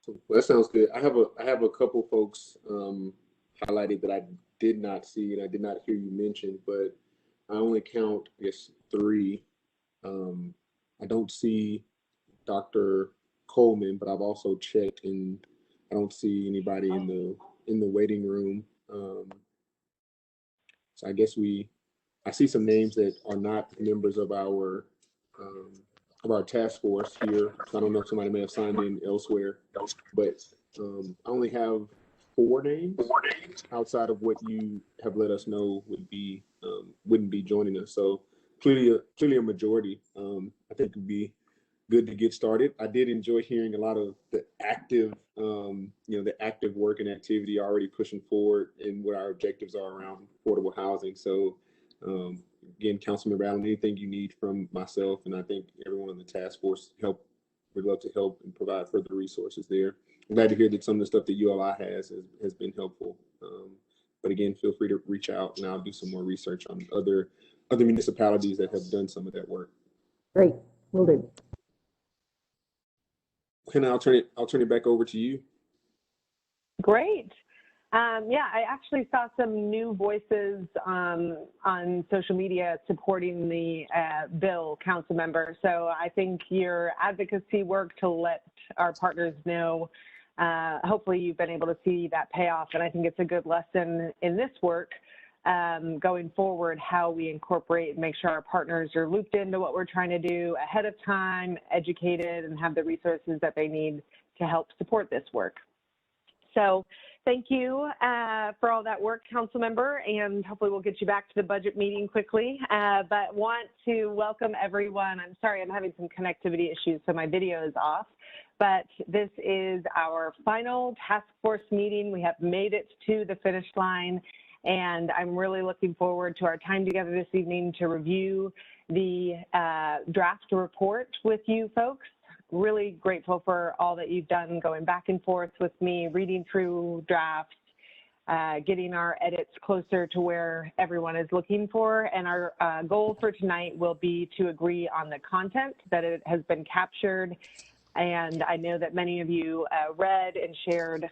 Well, that sounds good. I have a couple folks highlighted that I did not see and I did not hear you mention, but I only count, I guess, three. Um, I don't see Dr. Coleman, but I've also checked and I don't see anybody in the waiting room. So I see some names that are not members um, of our task force here. So I don't know if somebody may have signed in elsewhere, but I only have four names outside of what you have let us know wouldn't be joining us. So clearly a majority. I think would be good to get started. I did enjoy hearing a lot of the active work and activity already pushing forward and what our objectives are around affordable housing. So, again, Councilmember Allen, anything you need from myself, and I think everyone on the task force would love to help and provide further resources there. I'm glad to hear that some of the stuff that ULI has been helpful. But again, feel free to reach out, and I'll do some more research on other municipalities that have done some of that work. Great, will do. Hannah, I'll turn it back over to you. Great. Yeah, I actually saw some new voices on social media supporting the bill, council member. So I think your advocacy work to let our partners know, hopefully you've been able to see that payoff. And I think it's a good lesson in this work going forward, how we incorporate and make sure our partners are looped into what we're trying to do ahead of time, educated, and have the resources that they need to help support this work. So thank you for all that work, council member, and hopefully we'll get you back to the budget meeting quickly. But want to welcome everyone. I'm sorry, I'm having some connectivity issues, so my video is off. But this is our final task force meeting. We have made it to the finish line, and I'm really looking forward to our time together this evening to review the draft report with you folks. Really grateful for all that you've done going back and forth with me, reading through drafts, getting our edits closer to where everyone is looking for. And our goal for tonight will be to agree on the content, that it has been captured. And I know that many of you read and shared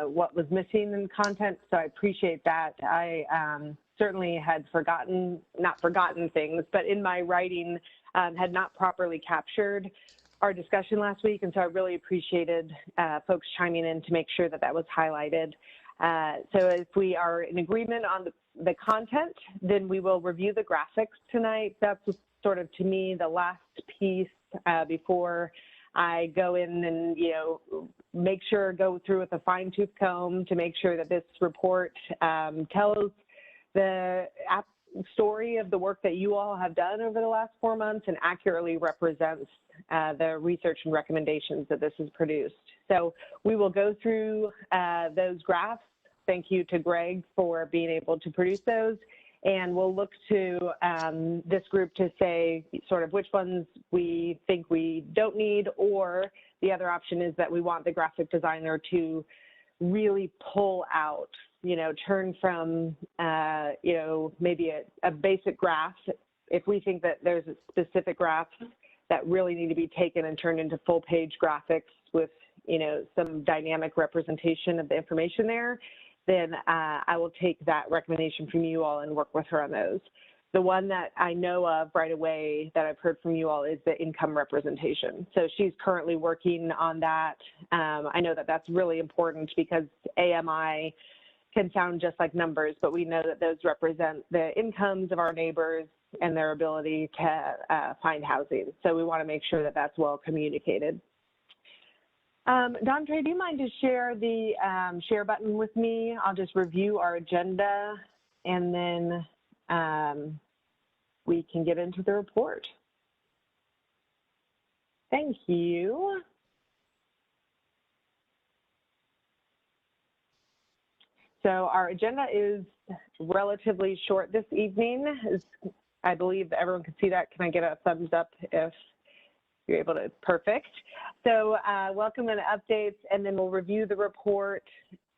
what was missing in content, so I appreciate that. I certainly had not forgotten things, but in my writing had not properly captured our discussion last week, and so I really appreciated folks chiming in to make sure that that was highlighted. So if we are in agreement on the content, then we will review the graphics tonight. That's sort of, to me, the last piece before I go in and, go through with a fine-tooth comb to make sure that this report tells the story of the work that you all have done over the last 4 months and accurately represents the research and recommendations that this has produced. So we will go through those graphs. Thank you to Greg for being able to produce those. And we'll look to this group to say sort of which ones we think we don't need, or the other option is that we want the graphic designer to really pull out, turn from, maybe a basic graph. If we think that there's a specific graph that really need to be taken and turned into full page graphics with, some dynamic representation of the information there, then I will take that recommendation from you all and work with her on those. The one that I know of right away that I've heard from you all is the income representation. So she's currently working on that. I know that that's really important because AMI can sound just like numbers, but we know that those represent the incomes of our neighbors and their ability to find housing. So we want to make sure that that's well communicated. Dondre, do you mind to share the share button with me? I'll just review our agenda and then we can get into the report. Thank you. So our agenda is relatively short this evening. I believe everyone can see that. Can I get a thumbs up if you're able to? Perfect. So welcome and updates, and then we'll review the report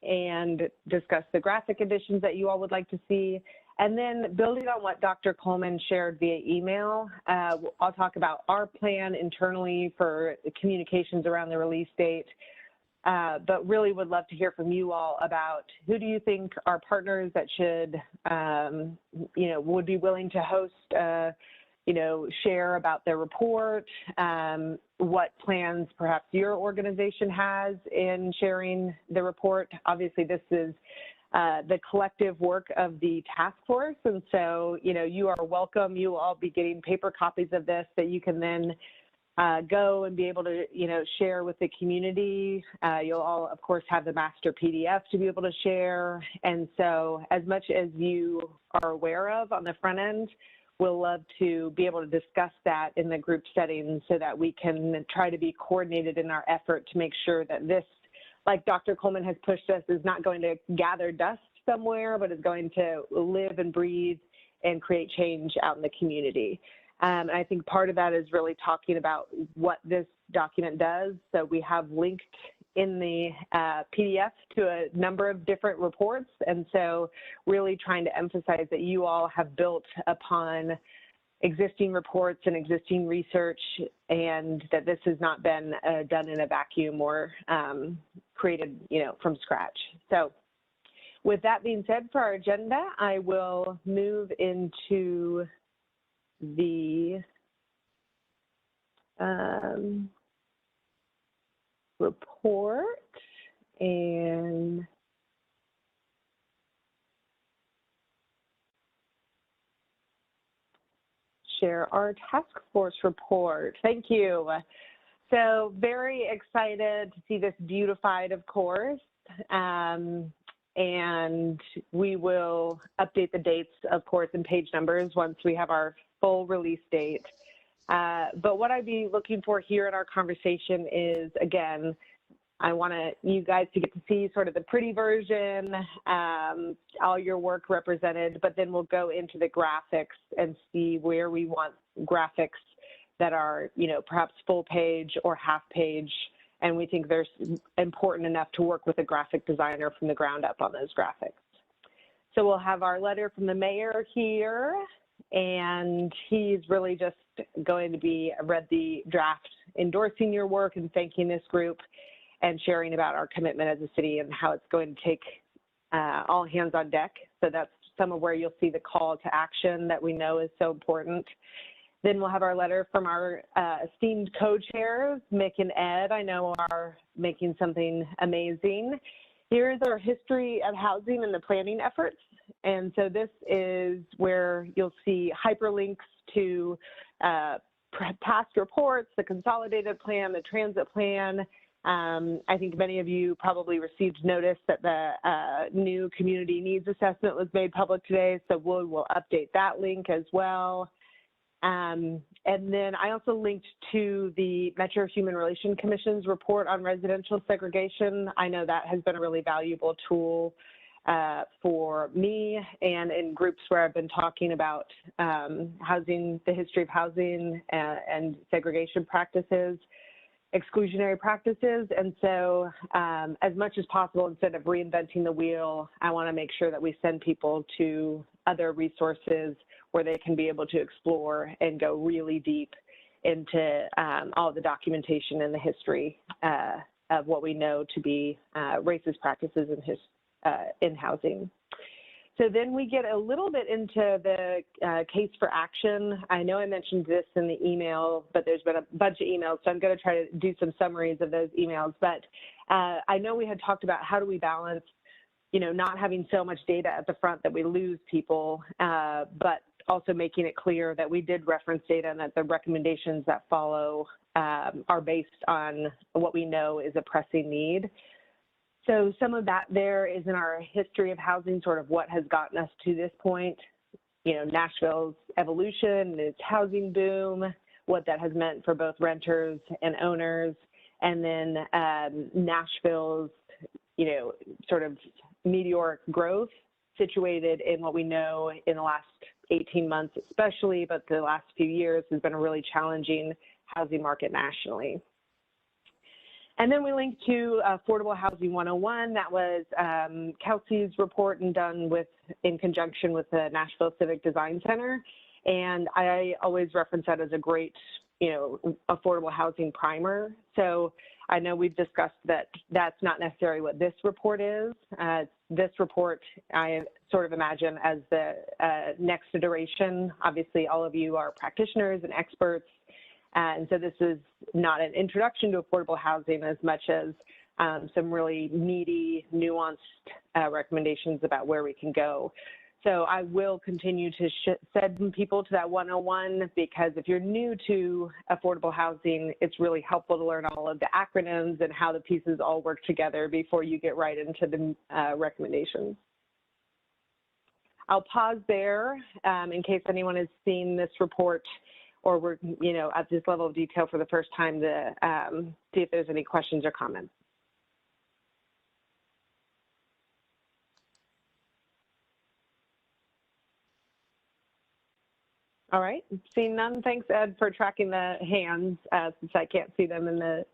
and discuss the graphic additions that you all would like to see. And then building on what Dr. Coleman shared via email, I'll talk about our plan internally for the communications around the release date, but really would love to hear from you all about who do you think are partners that should, would be willing to host, share about their report, what plans perhaps your organization has in sharing the report. Obviously, this is the collective work of the task force. And so, you are welcome. You will all be getting paper copies of this that you can then go and be able to, share with the community. You'll all, of course, have the master PDF to be able to share. And so as much as you are aware of on the front end, we'll love to be able to discuss that in the group setting so that we can try to be coordinated in our effort to make sure that this, like Dr. Coleman has pushed us, is not going to gather dust somewhere, but is going to live and breathe and create change out in the community. And I think part of that is really talking about what this document does. So we have linked in the PDF to a number of different reports. And so really trying to emphasize that you all have built upon existing reports and existing research, and that this has not been done in a vacuum or created, from scratch. So with that being said, for our agenda, I will move into the report and share our task force report. Thank you. So very excited to see this beautified, of course. And we will update the dates, of course, and page numbers once we have our full release date. But what I'd be looking for here in our conversation is, again, I want you guys to get to see sort of the pretty version, all your work represented, but then we'll go into the graphics and see where we want graphics that are, perhaps full page or half page. And we think they're important enough to work with a graphic designer from the ground up on those graphics. So we'll have our letter from the mayor here, and he's really just going to be read the draft endorsing your work and thanking this group and sharing about our commitment as a city and how it's going to take all hands on deck. So that's some of where you'll see the call to action that we know is so important. Then we'll have our letter from our esteemed co-chairs, Mick and Ed, I know are making something amazing. Here's our history of housing and the planning efforts. And so this is where you'll see hyperlinks to past reports, the consolidated plan, the transit plan. I think many of you probably received notice that the new community needs assessment was made public today, so we'll update that link as well. And then I also linked to the Metro Human Relations Commission's report on residential segregation. I know that has been a really valuable tool for me and in groups where I've been talking about housing, the history of housing and segregation practices, exclusionary practices. And so as much as possible, instead of reinventing the wheel, I want to make sure that we send people to other resources where they can be able to explore and go really deep into all the documentation and the history of what we know to be racist practices in housing. So then we get a little bit into the case for action. I know I mentioned this in the email, but there's been a bunch of emails, so I'm going to try to do some summaries of those emails. But I know we had talked about how do we balance, not having so much data at the front that we lose people, but also making it clear that we did reference data and that the recommendations that follow are based on what we know is a pressing need. So some of that there is in our history of housing, sort of what has gotten us to this point, Nashville's evolution, its housing boom, what that has meant for both renters and owners, and then Nashville's, sort of meteoric growth situated in what we know in the last 18 months especially, but the last few years has been a really challenging housing market nationally. And then we linked to Affordable Housing 101. That was Kelsey's report and done in conjunction with the Nashville Civic Design Center. And I always reference that as a great, affordable housing primer. So I know we've discussed that that's not necessarily what this report is. This report, I sort of imagine as the next iteration. Obviously, all of you are practitioners and experts, and so this is not an introduction to affordable housing as much as some really meaty, nuanced recommendations about where we can go. So I will continue to send people to that 101 because if you're new to affordable housing, it's really helpful to learn all of the acronyms and how the pieces all work together before you get right into the recommendations. I'll pause there in case anyone has seen this report or we're, at this level of detail for the first time to see if there's any questions or comments. All right, seeing none, thanks Ed for tracking the hands since I can't see them in the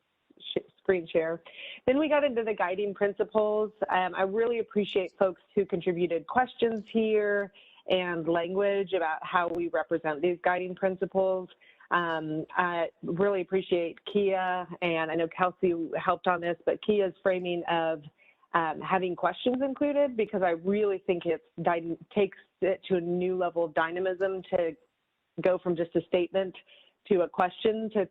screen share. Then we got into the guiding principles. I really appreciate folks who contributed questions here and language about how we represent these guiding principles. I really appreciate Kia, and I know Kelsey helped on this, but Kia's framing of having questions included, because I really think it takes it to a new level of dynamism to go from just a statement to a question to,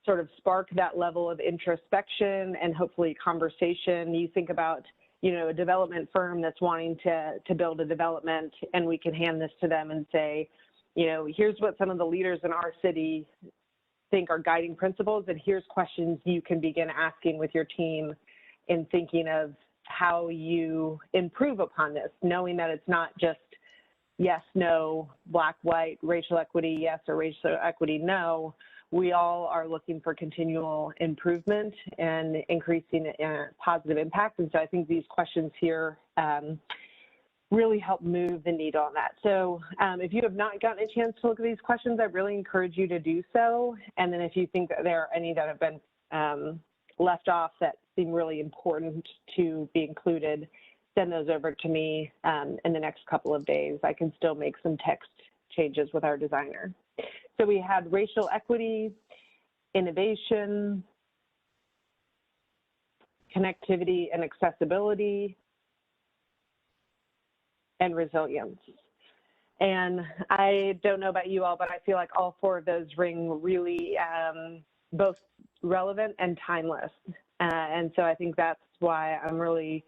sort of spark that level of introspection and hopefully conversation. You think about, a development firm that's wanting to build a development, and we can hand this to them and say, here's what some of the leaders in our city think are guiding principles, and here's questions you can begin asking with your team in thinking of how you improve upon this, knowing that it's not just yes, no, black, white, racial equity, yes, or racial equity, no. We all are looking for continual improvement and increasing positive impact. And so I think these questions here really help move the needle on that. So if you have not gotten a chance to look at these questions, I really encourage you to do so. And then if you think that there are any that have been left off that seem really important to be included, send those over to me in the next couple of days. I can still make some text changes with our designer. So we had racial equity, innovation, connectivity and accessibility, and resilience. And I don't know about you all, but I feel like all four of those ring really both relevant and timeless. And so I think that's why I'm really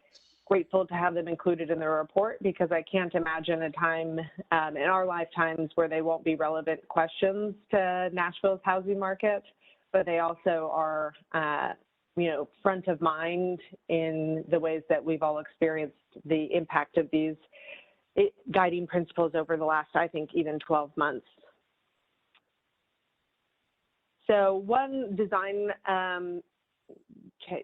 grateful to have them included in the report, because I can't imagine a time in our lifetimes where they won't be relevant questions to Nashville's housing market, but they also are, front of mind in the ways that we've all experienced the impact of these guiding principles over the last, I think, even 12 months. So one design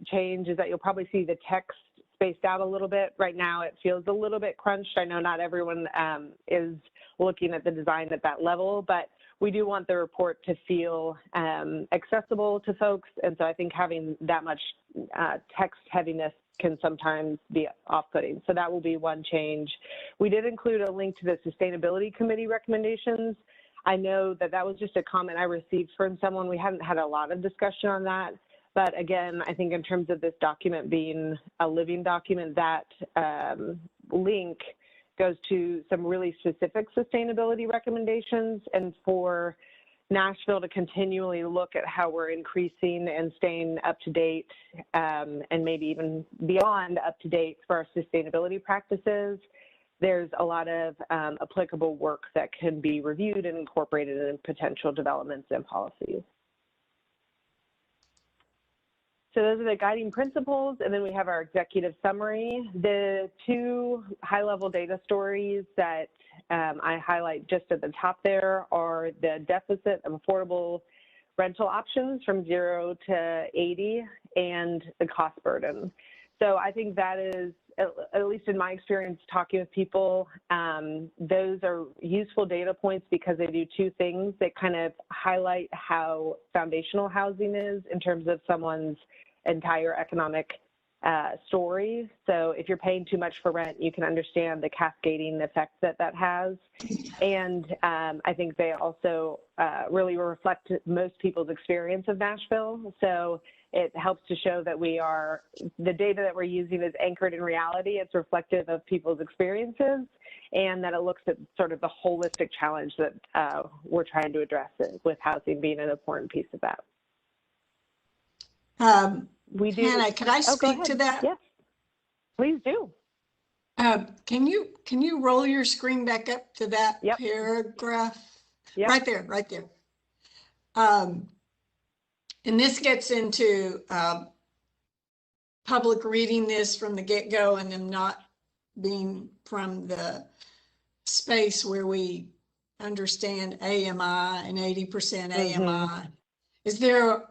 change is that you'll probably see the text spaced out a little bit. Right now it feels a little bit crunched. I know not everyone is looking at the design at that level, but we do want the report to feel accessible to folks. And so I think having that much text heaviness can sometimes be off-putting. So that will be one change. We did include a link to the Sustainability Committee recommendations. I know that that was just a comment I received from someone. We hadn't had a lot of discussion on that. But again, I think in terms of this document being a living document, that link goes to some really specific sustainability recommendations, and for Nashville to continually look at how we're increasing and staying up to date and maybe even beyond up to date for our sustainability practices. There's a lot of applicable work that can be reviewed and incorporated in potential developments and policies. So those are the guiding principles, and then we have our executive summary. The two high-level data stories that I highlight just at the top there are the deficit of affordable rental options from 0 to 80 and the cost burden. So I think that is, at least in my experience talking with people, those are useful data points because they do two things. They kind of highlight how foundational housing is in terms of someone's entire economic story. So if you're paying too much for rent, you can understand the cascading effect that that has. And I think they also really reflect most people's experience of Nashville. So it helps to show that the data that we're using is anchored in reality. It's reflective of people's experiences, and that it looks at sort of the holistic challenge that we're trying to address, it, with housing being an important piece of that. We do. Hannah, could I speak to that? Yes, please do. Can you roll your screen back up to that paragraph? Yep. Right there. And this gets into public reading this from the get-go and them not being from the space where we understand AMI and 80% AMI. Is there,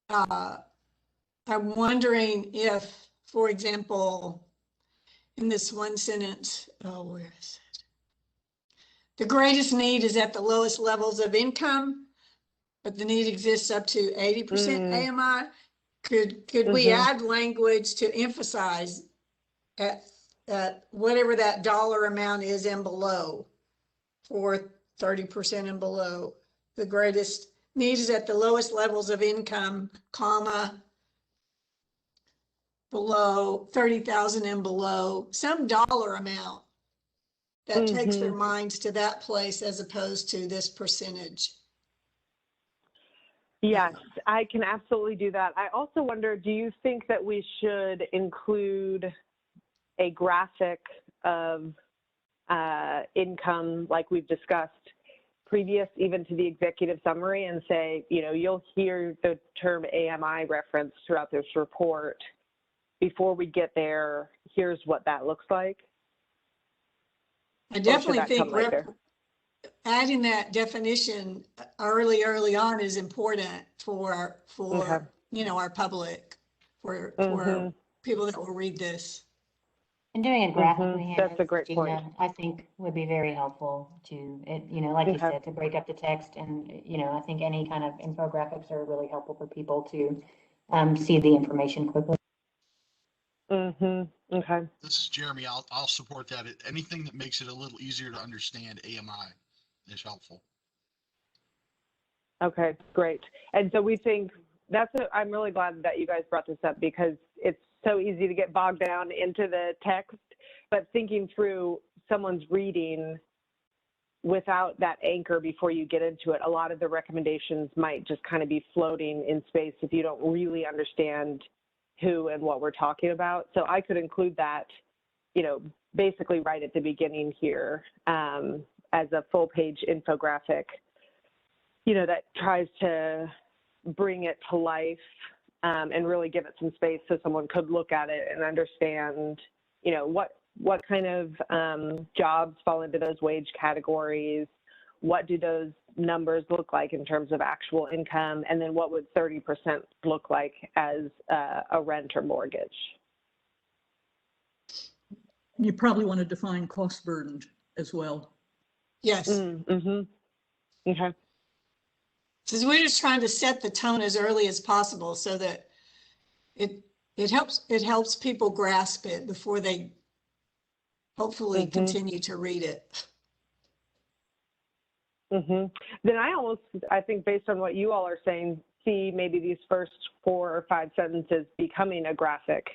I'm wondering if, for example, in this one sentence, where is it? The greatest need is at the lowest levels of income, but the need exists up to 80% AMI. Could we add language to emphasize at whatever that dollar amount is and below, for 30% and below? The greatest need is at the lowest levels of income, comma, below 30,000 and below, some dollar amount that takes their minds to that place as opposed to this percentage. Yes, I can absolutely do that. I also wonder, do you think that we should include a graphic of income like we've discussed previous even to the executive summary, and say, you'll hear the term AMI referenced throughout this report. Before we get there, here's what that looks like? I definitely think adding that definition early on is important for our public, for people that will read this. And doing it graphically, that's a great point. I think would be very helpful to it. Like you said, to break up the text, and I think any kind of infographics are really helpful for people to see the information quickly. Okay. This is Jeremy. I'll support that. Anything that makes it a little easier to understand AMI is helpful. Okay, great. And so we think I'm really glad that you guys brought this up, because it's so easy to get bogged down into the text, but thinking through someone's reading without that anchor before you get into it, a lot of the recommendations might just kind of be floating in space if you don't really understand who and what we're talking about. So I could include that, basically right at the beginning here, as a full page infographic, that tries to bring it to life, and really give it some space so someone could look at it and understand, what kind of jobs fall into those wage categories, what do those numbers look like in terms of actual income, and then what would 30% look like as a rent or mortgage? You probably want to define cost burdened as well. Yes. Okay. So we're just trying to set the tone as early as possible so that it helps people grasp it before they hopefully continue to read it. Then I think based on what you all are saying, see maybe these first 4 or 5 sentences becoming a graphic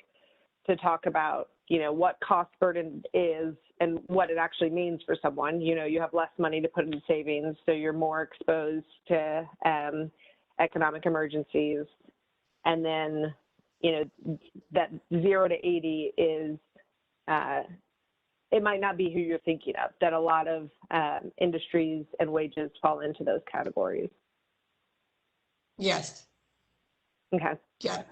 to talk about, what cost burden is and what it actually means for someone. You have less money to put into savings, so you're more exposed to economic emergencies. And then, that 0 to 80 is, it might not be who you're thinking of, that a lot of industries and wages fall into those categories. Yes. Okay. Yeah.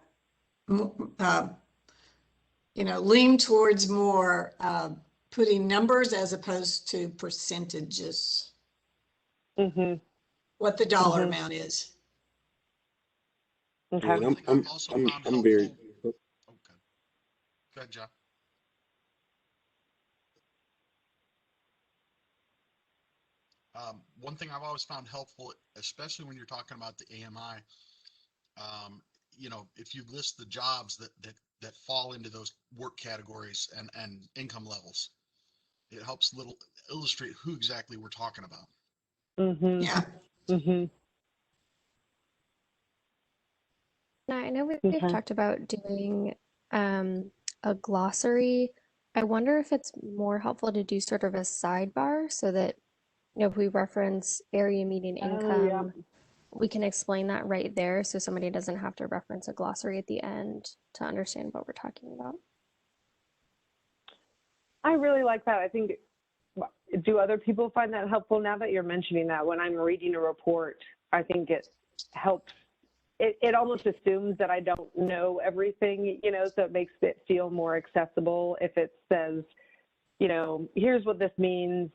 Lean towards more putting numbers as opposed to percentages. What the dollar amount is. Okay. Yeah, I'm very. Okay. Go ahead, John. One thing I've always found helpful, especially when you're talking about the AMI, if you list the jobs that that fall into those work categories and income levels. It helps illustrate who exactly we're talking about. Mm-hmm. Yeah. Mm-hmm. Now, I know we've Okay. talked about doing a glossary. I wonder if it's more helpful to do sort of a sidebar so that, if we reference area median Oh, yeah. income, we can explain that right there so somebody doesn't have to reference a glossary at the end to understand what we're talking about. I really like that. I think, do other people find that helpful? Now that you're mentioning that, when I'm reading a report, I think it helps. It almost assumes that I don't know everything, so it makes it feel more accessible if it says, here's what this means.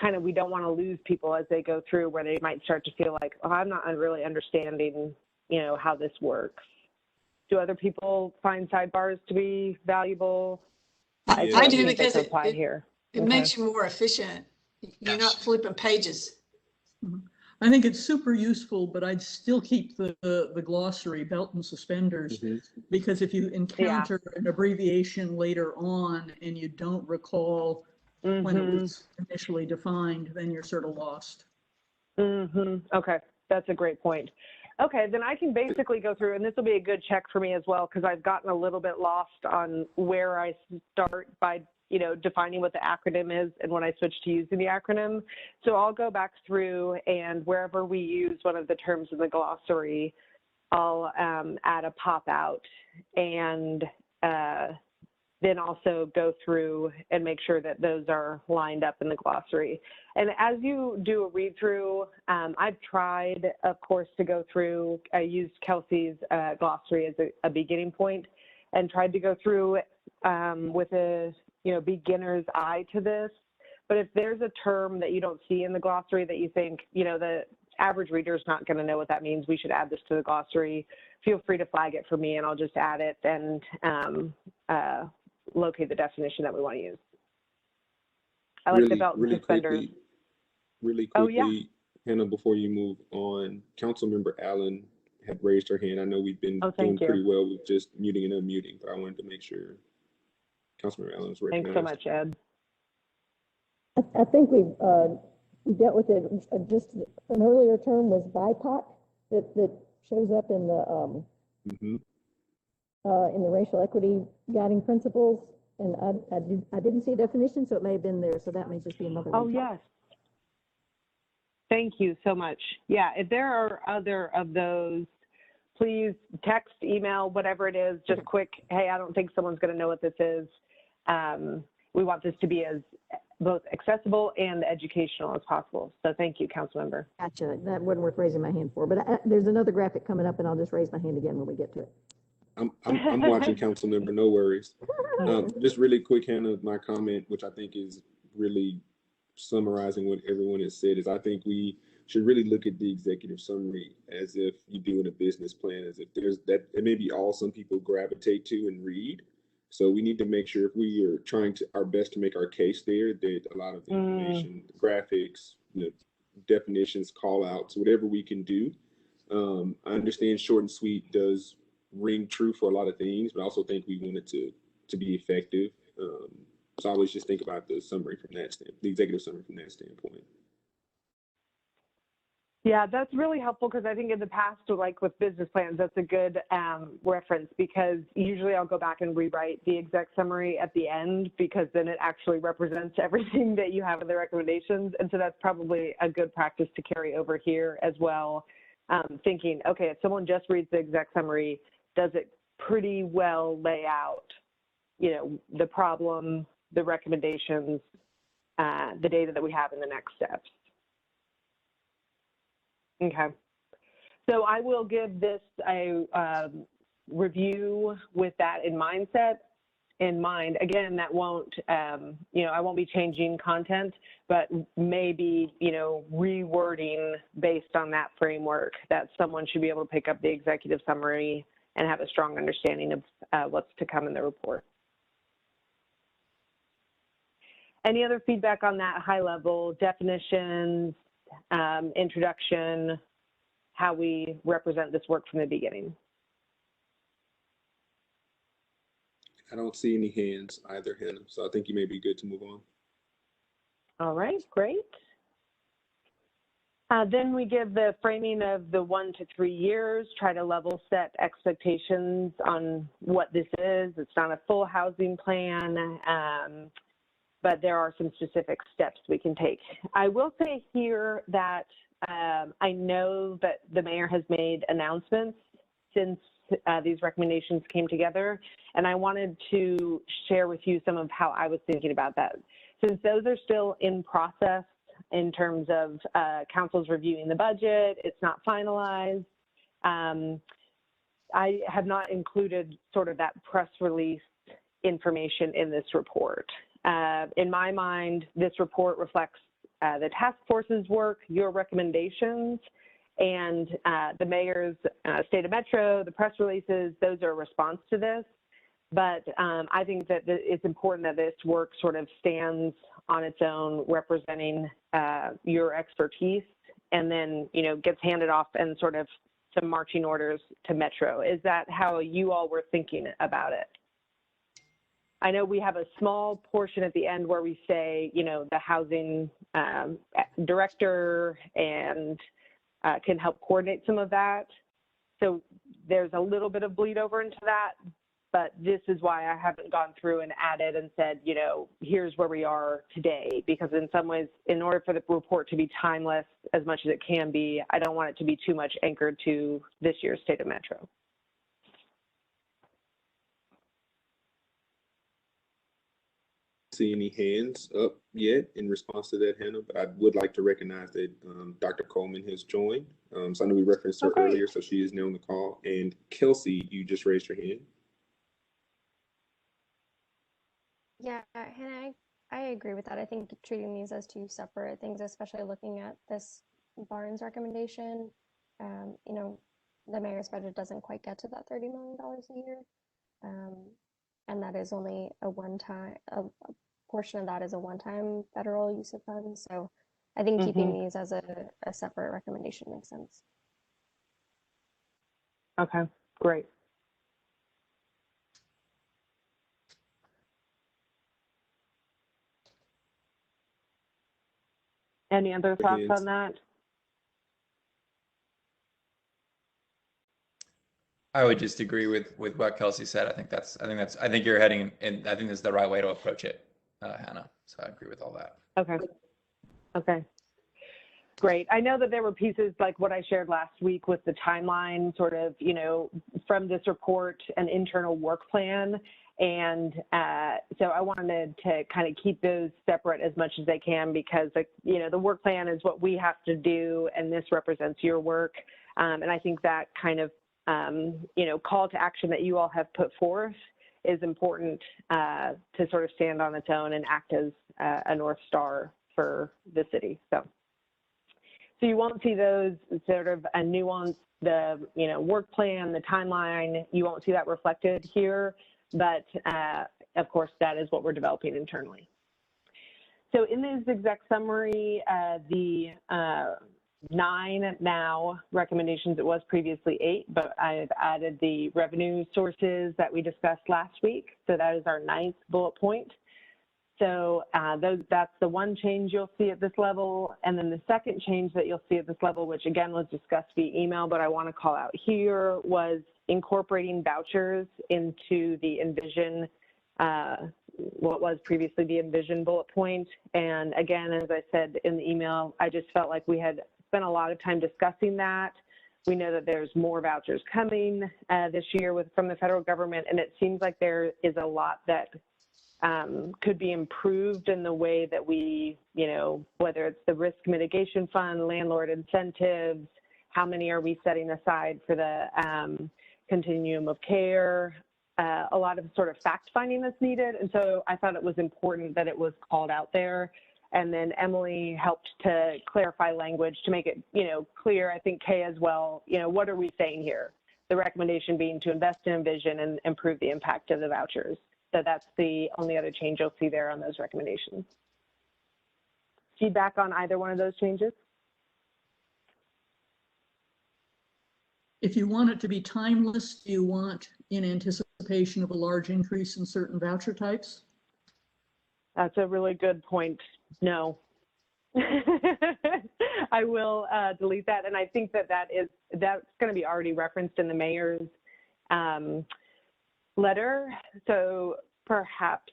Kind of, we don't want to lose people as they go through, where they might start to feel like, oh, I'm not really understanding, how this works. Do other people find sidebars to be valuable? I do, because it here. it makes you more efficient. You're not Yes. flipping pages. I think it's super useful, but I'd still keep the glossary belt and suspenders, because if you encounter an abbreviation later on and you don't recall when it was initially defined, then you're sort of lost. Okay, that's a great point. Okay, then I can basically go through, and this will be a good check for me as well, because I've gotten a little bit lost on where I start by, defining what the acronym is and when I switch to using the acronym. So I'll go back through, and wherever we use one of the terms in the glossary, I'll add a pop out, and then also go through and make sure that those are lined up in the glossary. And as you do a read through, I've tried, of course, to go through, I used Kelsey's glossary as a beginning point, and tried to go through with a beginner's eye to this. But if there's a term that you don't see in the glossary that you think, the average reader is not going to know what that means, we should add this to the glossary, feel free to flag it for me, and I'll just add it and locate the definition that we want to use. I like the belt and suspenders. Really quickly, Oh, yeah. Hannah, before you move on, Councilmember Allen had raised her hand. I know we've been doing pretty well with just muting and unmuting, but I wanted to make sure Councilmember Allen was recognized. Thanks so much, Ed. I think we've dealt with it. Just an earlier term was BIPOC that shows up in the racial equity guiding principles, and I didn't see a definition, so it may have been there. So that may just be another. Oh, yes. Thank you so much. Yeah, if there are other of those, please text, email, whatever it is, just quick, hey, I don't think someone's going to know what this is. We want this to be as both accessible and educational as possible. So thank you, Councilmember. Gotcha. That wasn't worth raising my hand for, but there's another graphic coming up, and I'll just raise my hand again when we get to it. I'm watching, Councilmember, no worries. Just really quick, Hannah, my comment, which I think is really summarizing what everyone has said, is I think we should really look at the executive summary as if you do in a business plan, as if there's that, it may be all some people gravitate to and read. So we need to make sure, if we are trying to our best to make our case there, that a lot of the information, graphics, definitions, call outs, whatever we can do. I understand short and sweet does ring true for a lot of things, but I also think we want it to be effective. So I always just think about the summary from that standpoint, the executive summary from that standpoint. Yeah, that's really helpful, because I think in the past, like with business plans, that's a good reference, because usually I'll go back and rewrite the exec summary at the end, because then it actually represents everything that you have in the recommendations. And so that's probably a good practice to carry over here as well. Thinking, okay, if someone just reads the exec summary, does it pretty well lay out, the problem, the recommendations, the data that we have in the next steps. Okay, so I will give this a review with that in mind. Again, that won't, I won't be changing content, but maybe, rewording based on that framework, that someone should be able to pick up the executive summary and have a strong understanding of what's to come in the report. Any other feedback on that high level definitions, introduction, how we represent this work from the beginning? I don't see any hands either, Hannah. So I think you may be good to move on. All right, great. Then we give the framing of the 1 to 3 years, try to level set expectations on what this is. It's not a full housing plan, but there are some specific steps we can take. I will say here that I know that the mayor has made announcements since these recommendations came together, and I wanted to share with you some of how I was thinking about that. Since those are still in process in terms of council's reviewing the budget, it's not finalized. I have not included sort of that press release information in this report. In my mind, this report reflects the task force's work, your recommendations, and the mayor's State of Metro, the press releases, those are a response to this. But I think that it's important that this work sort of stands on its own, representing your expertise, and then, you know, gets handed off and sort of some marching orders to Metro. Is that how you all were thinking about it? I know we have a small portion at the end where we say, you know, the housing director and can help coordinate some of that. So there's a little bit of bleed over into that, but this is why I haven't gone through and added and said, you know, here's where we are today, because in some ways, in order for the report to be timeless as much as it can be, I don't want it to be too much anchored to this year's State of Metro. See any hands up yet in response to that, Hannah, but I would like to recognize that Dr. Coleman has joined. So I know we referenced her earlier, so she is now on the call. And Kelsey, you just raised your hand. Yeah, Hannah, I agree with that. I think treating these as two separate things, especially looking at this Barnes recommendation, you know, the mayor's budget doesn't quite get to that $30 million a year. And that is only a one-time, a portion of that is a one-time federal use of funds. So I think keeping these as a separate recommendation makes sense. Okay, great. Any other thoughts on that? I would just agree with what Kelsey said. I think you're heading, and I think this is the right way to approach it, Hannah. So I agree with all that. Okay. Okay. Great. I know that there were pieces like what I shared last week with the timeline, sort of, you know, from this report, an internal work plan. And so I wanted to kind of keep those separate as much as they can, because, you know, the work plan is what we have to do, and this represents your work. And I think that kind of, you know, call to action that you all have put forth is important to sort of stand on its own and act as a North Star for the city. So you won't see those sort of a nuance, the, you know, work plan, the timeline, you won't see that reflected here, but of course that is what we're developing internally. So in this exec summary, the 9 now recommendations, it was previously 8, but I've added the revenue sources that we discussed last week. So that is our 9th bullet point. So that's the one change you'll see at this level. And then the second change that you'll see at this level, which again was discussed via email, but I want to call out here, was incorporating vouchers into the Envision, what was previously the Envision bullet point. And again, as I said in the email, I just felt like we had spent a lot of time discussing that. We know that there's more vouchers coming this year from the federal government, and it seems like there is a lot that could be improved in the way that we, you know, whether it's the risk mitigation fund, landlord incentives, how many are we setting aside for the continuum of care, a lot of sort of fact finding that's needed. And so I thought it was important that it was called out there. And then Emily helped to clarify language to make it, you know, clear. I think Kay as well, you know, what are we saying here? The recommendation being to invest in Envision and improve the impact of the vouchers. So that's the only other change you'll see there on those recommendations. Feedback on either one of those changes? If you want it to be timeless, do you want in anticipation of a large increase in certain voucher types? That's a really good point. No. I will delete that. And I think that's going to be already referenced in the mayor's letter. So perhaps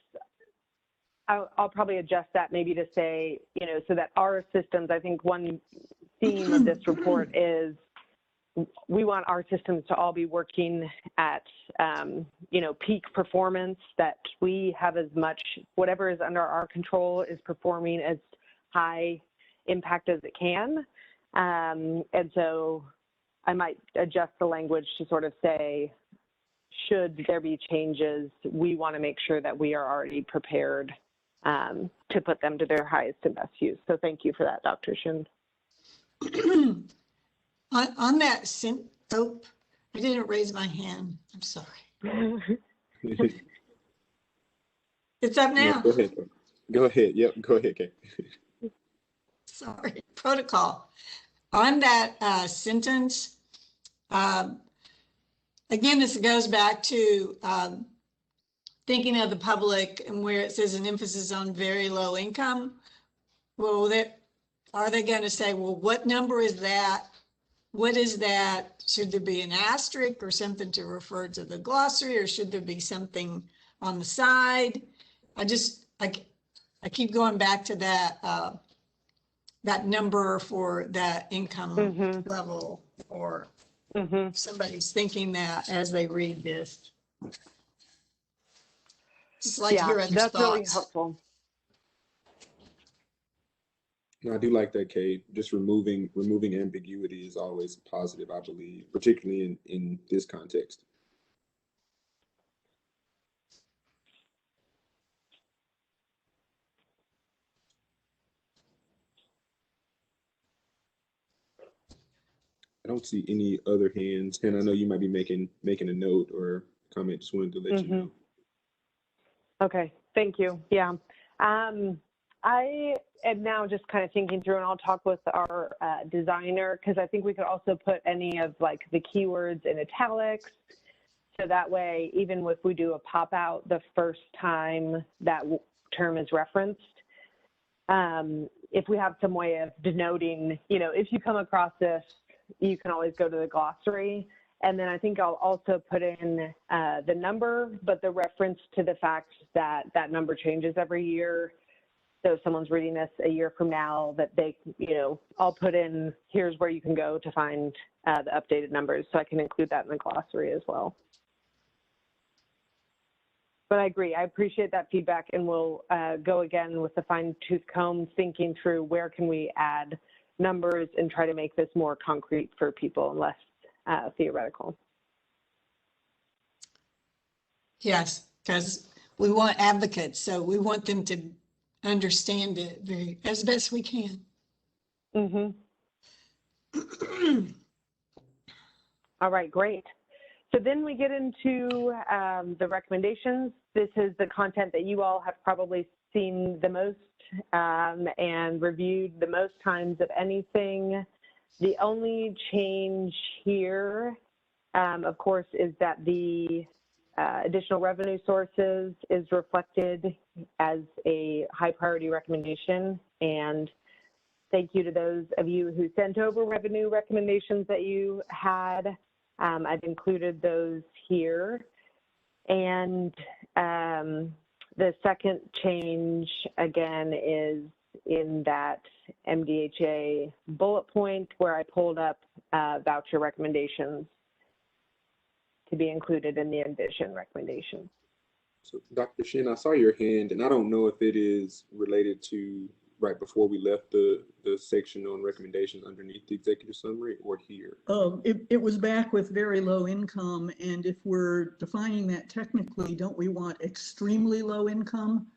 I'll probably adjust that maybe to say, so that our systems, I think one theme of this report is we want our systems to all be working at, peak performance, that we have as much, whatever is under our control is performing as high impact as it can. And so I might adjust the language to sort of say, should there be changes, we want to make sure that we are already prepared to put them to their highest and best use. So thank you for that, Dr. Shin. On that, oh, I didn't raise my hand. I'm sorry. It's up now. No, go ahead. Yep, go ahead, Kay. Sorry, protocol. On that sentence, again, this goes back to thinking of the public and where it says an emphasis on very low income. Well, are they going to say, well, what number is that? What is that? Should there be an asterisk or something to refer to the glossary, or should there be something on the side? I keep going back to that that number for that income level, or somebody's thinking that as they read this. Just like to hear other that's thoughts. really helpful. I do like that, Kate. Just removing ambiguity is always positive, I believe, particularly in this context. I don't see any other hands, and I know you might be making a note or comment. Just wanted to let you know. Okay, thank you. Yeah. I am now just kind of thinking through, and I'll talk with our designer, because I think we could also put any of like the keywords in italics. So that way, even if we do a pop out the first time that term is referenced, if we have some way of denoting, if you come across this, you can always go to the glossary. And then I think I'll also put in the number, but the reference to the fact that that number changes every year. So if someone's reading this a year from now, that they, I'll put in, here's where you can go to find the updated numbers. So I can include that in the glossary as well. But I agree, I appreciate that feedback, and we'll go again with the fine tooth comb, thinking through where can we add numbers and try to make this more concrete for people and less theoretical. Yes, because we want advocates, so we want them to understand it as best we can. All right, great. So then we get into the recommendations. This is the content that you all have probably seen the most and reviewed the most times of anything. The only change here, of course, is that the additional revenue sources is reflected as a high priority recommendation. And thank you to those of you who sent over revenue recommendations that you had. I've included those here. And the second change, again, is in that MDHA bullet point where I pulled up voucher recommendations to be included in the Envision recommendation. So Dr. Shin, I saw your hand, and I don't know if it is related to right before we left the section on recommendations underneath the executive summary, or here. It was back with very low income, and if we're defining that technically, don't we want extremely low income?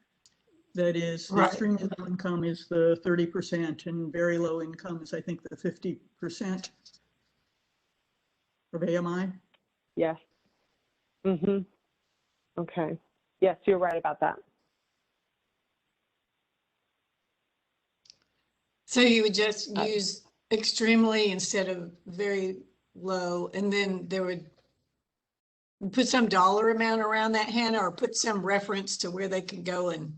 That is, Right. Extremely low income is the 30%, and very low income is, I think, the 50% of AMI. Yes. Okay. Yes, you're right about that. So you would just use extremely instead of very low, and then there would put some dollar amount around that, Hannah, or put some reference to where they can go and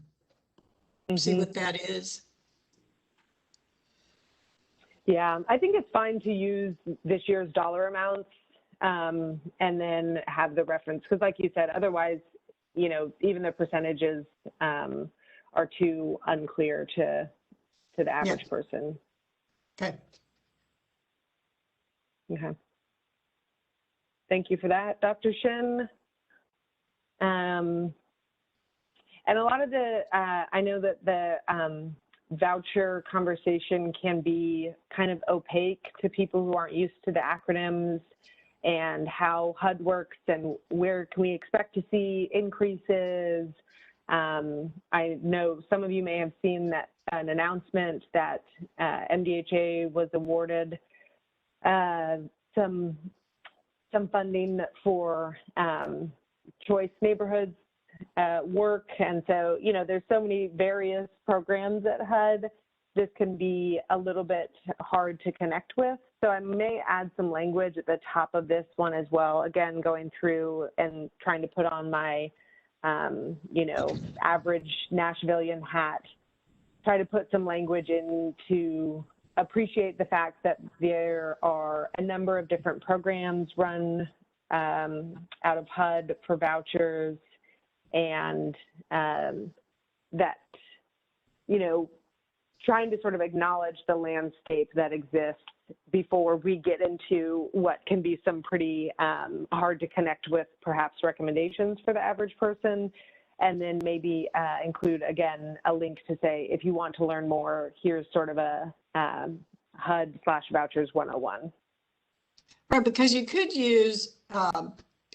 see what that is. Yeah, I think it's fine to use this year's dollar amounts and then have the reference, because like you said, otherwise, you know, even the percentages are too unclear to the average person. Okay. Okay. Thank you for that, Dr. Shin. And a lot of the, I know that the voucher conversation can be kind of opaque to people who aren't used to the acronyms and how HUD works and where can we expect to see increases. I know some of you may have seen that an announcement that MDHA was awarded some funding for choice neighborhoods work. And so, you know, there's so many various programs at HUD. This can be a little bit hard to connect with. So I may add some language at the top of this one as well. Again, going through and trying to put on my, you know, average Nashvilleian hat, try to put some language in to appreciate the fact that there are a number of different programs run out of HUD for vouchers, and that, you know, trying to sort of acknowledge the landscape that exists before we get into what can be some pretty hard to connect with, perhaps recommendations for the average person. And then maybe include, again, a link to say, if you want to learn more, here's sort of a HUD/vouchers 101. Right, because you could use,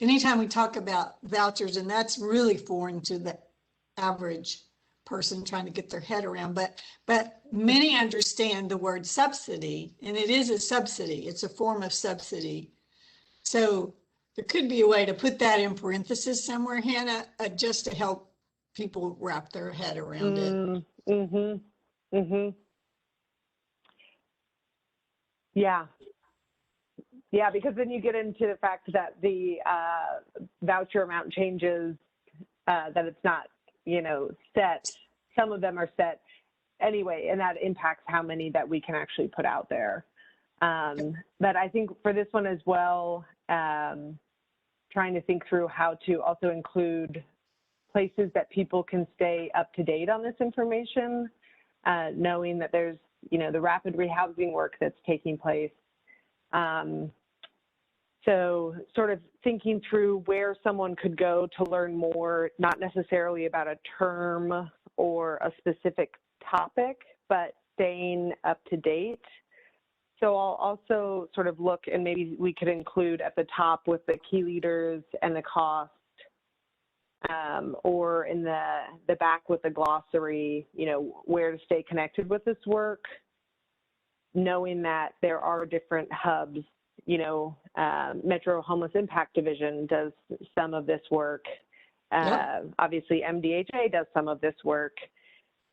anytime we talk about vouchers, and that's really foreign to the average person trying to get their head around, but many understand the word subsidy, and it is a subsidy. It's a form of subsidy. So there could be a way to put that in parentheses somewhere, Hannah, just to help people wrap their head around it. Mm-hmm. Mm-hmm. Yeah. Yeah, because then you get into the fact that the voucher amount changes, that it's not, you know, set. Some of them are set anyway, and that impacts how many that we can actually put out there. But I think for this one as well, trying to think through how to also include places that people can stay up to date on this information, knowing that there's, you know, the rapid rehousing work that's taking place. So sort of thinking through where someone could go to learn more, not necessarily about a term or a specific topic, but staying up to date. So I'll also sort of look, and maybe we could include at the top with the key leaders and the cost, or in the back with the glossary, you know, where to stay connected with this work, knowing that there are different hubs. You know, Metro Homeless Impact Division does some of this work. Obviously, MDHA does some of this work.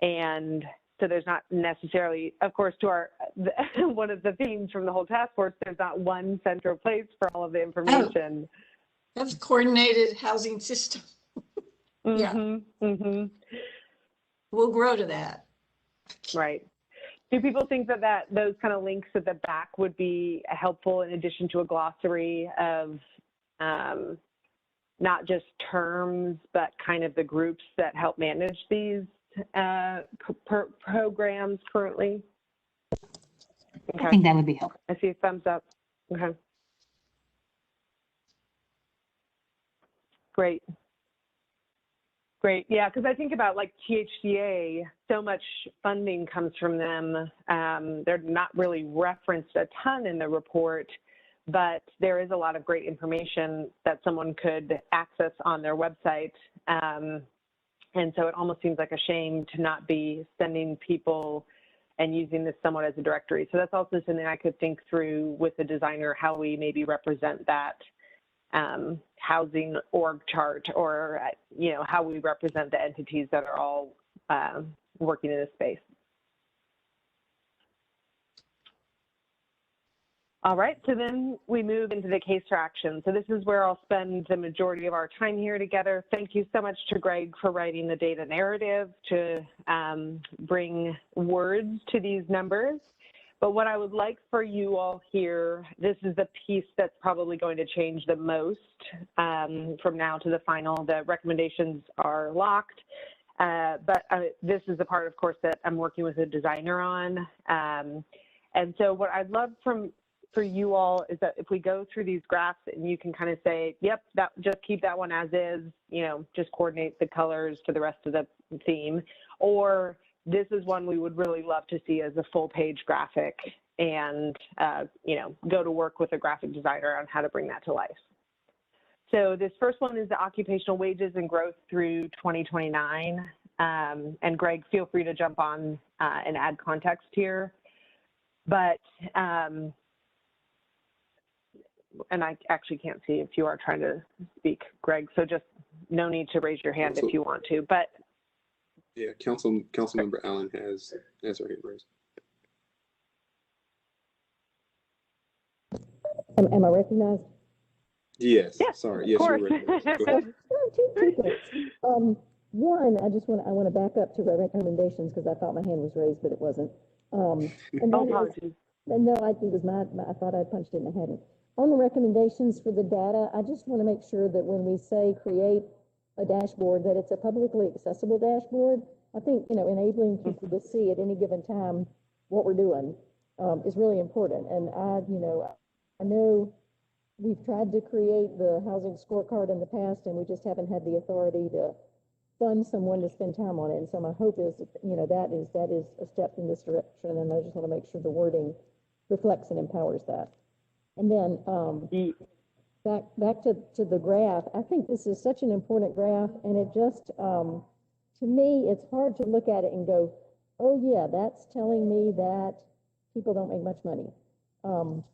And so there's not necessarily, of course, to our, one of the themes from the whole task force, there's not one central place for all of the information. That's coordinated housing system. We'll grow to that. Right. Do people think that those kind of links at the back would be helpful in addition to a glossary of not just terms, but kind of the groups that help manage these programs currently? Okay. I think that would be helpful. I see a thumbs up. Okay. Great. Great. Yeah, because I think about like THCA, so much funding comes from them. They're not really referenced a ton in the report, but there is a lot of great information that someone could access on their website. And so it almost seems like a shame to not be sending people and using this somewhat as a directory. So that's also something I could think through with the designer, how we maybe represent that housing org chart, or, you know, how we represent the entities that are all working in this space. All right, so then we move into the case for action. So this is where I'll spend the majority of our time here together. Thank you so much to Greg for writing the data narrative to bring words to these numbers. But what I would like for you all here, this is the piece that's probably going to change the most from now to the final. The recommendations are locked, but this is the part, of course, that I'm working with a designer on. And so what I'd love for you all is that if we go through these graphs and you can kind of say, yep, just keep that one as is, you know, just coordinate the colors to the rest of the theme, or this is one we would really love to see as a full page graphic and, you know, go to work with a graphic designer on how to bring that to life. So this first one is the occupational wages and growth through 2029. And Greg, feel free to jump on and add context here. But, and I actually can't see if you are trying to speak, Greg, so just no need to raise your hand if you want to, but. Yeah, Councilmember Allen has her hand raised. Am I recognized? Yes, yes, sorry, yes, you're recognized. Go ahead. Two things. One, I want to back up to the recommendations because I thought my hand was raised, but it wasn't. And apologies. No, it was I thought I punched it and I hadn't. On the recommendations for the data, I just want to make sure that when we say create a dashboard, that it's a publicly accessible dashboard. I think, you know, enabling people to see at any given time what we're doing is really important. And I know we've tried to create the housing scorecard in the past, and we just haven't had the authority to fund someone to spend time on it. And so my hope is, you know, that is a step in this direction. And I just want to make sure the wording reflects and empowers that. And then back to the graph, I think this is such an important graph, and it just, to me, it's hard to look at it and go, oh yeah, that's telling me that people don't make much money.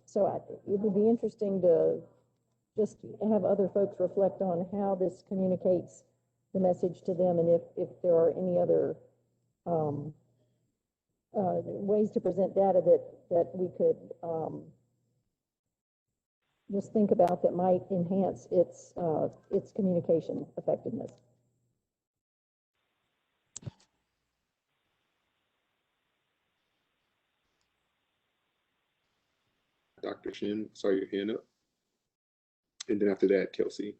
So it would be interesting to just have other folks reflect on how this communicates the message to them, and if there are any other ways to present data that we could just think about that might enhance its communication effectiveness. Dr. Shin, saw your hand up. And then after that, Kelsey.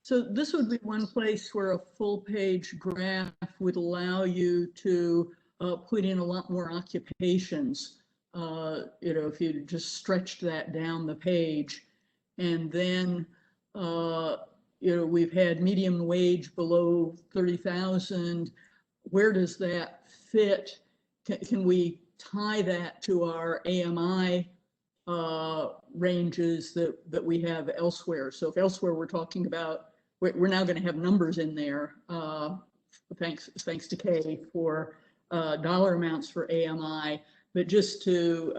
So this would be one place where a full page graph would allow you to put in a lot more occupations. You know, if you just stretched that down the page, and then, you know, we've had median wage below 30,000. Where does that fit? Can we tie that to our AMI ranges that we have elsewhere? So if elsewhere we're talking about, we're now going to have numbers in there, thanks to Kay, for dollar amounts for AMI, but just to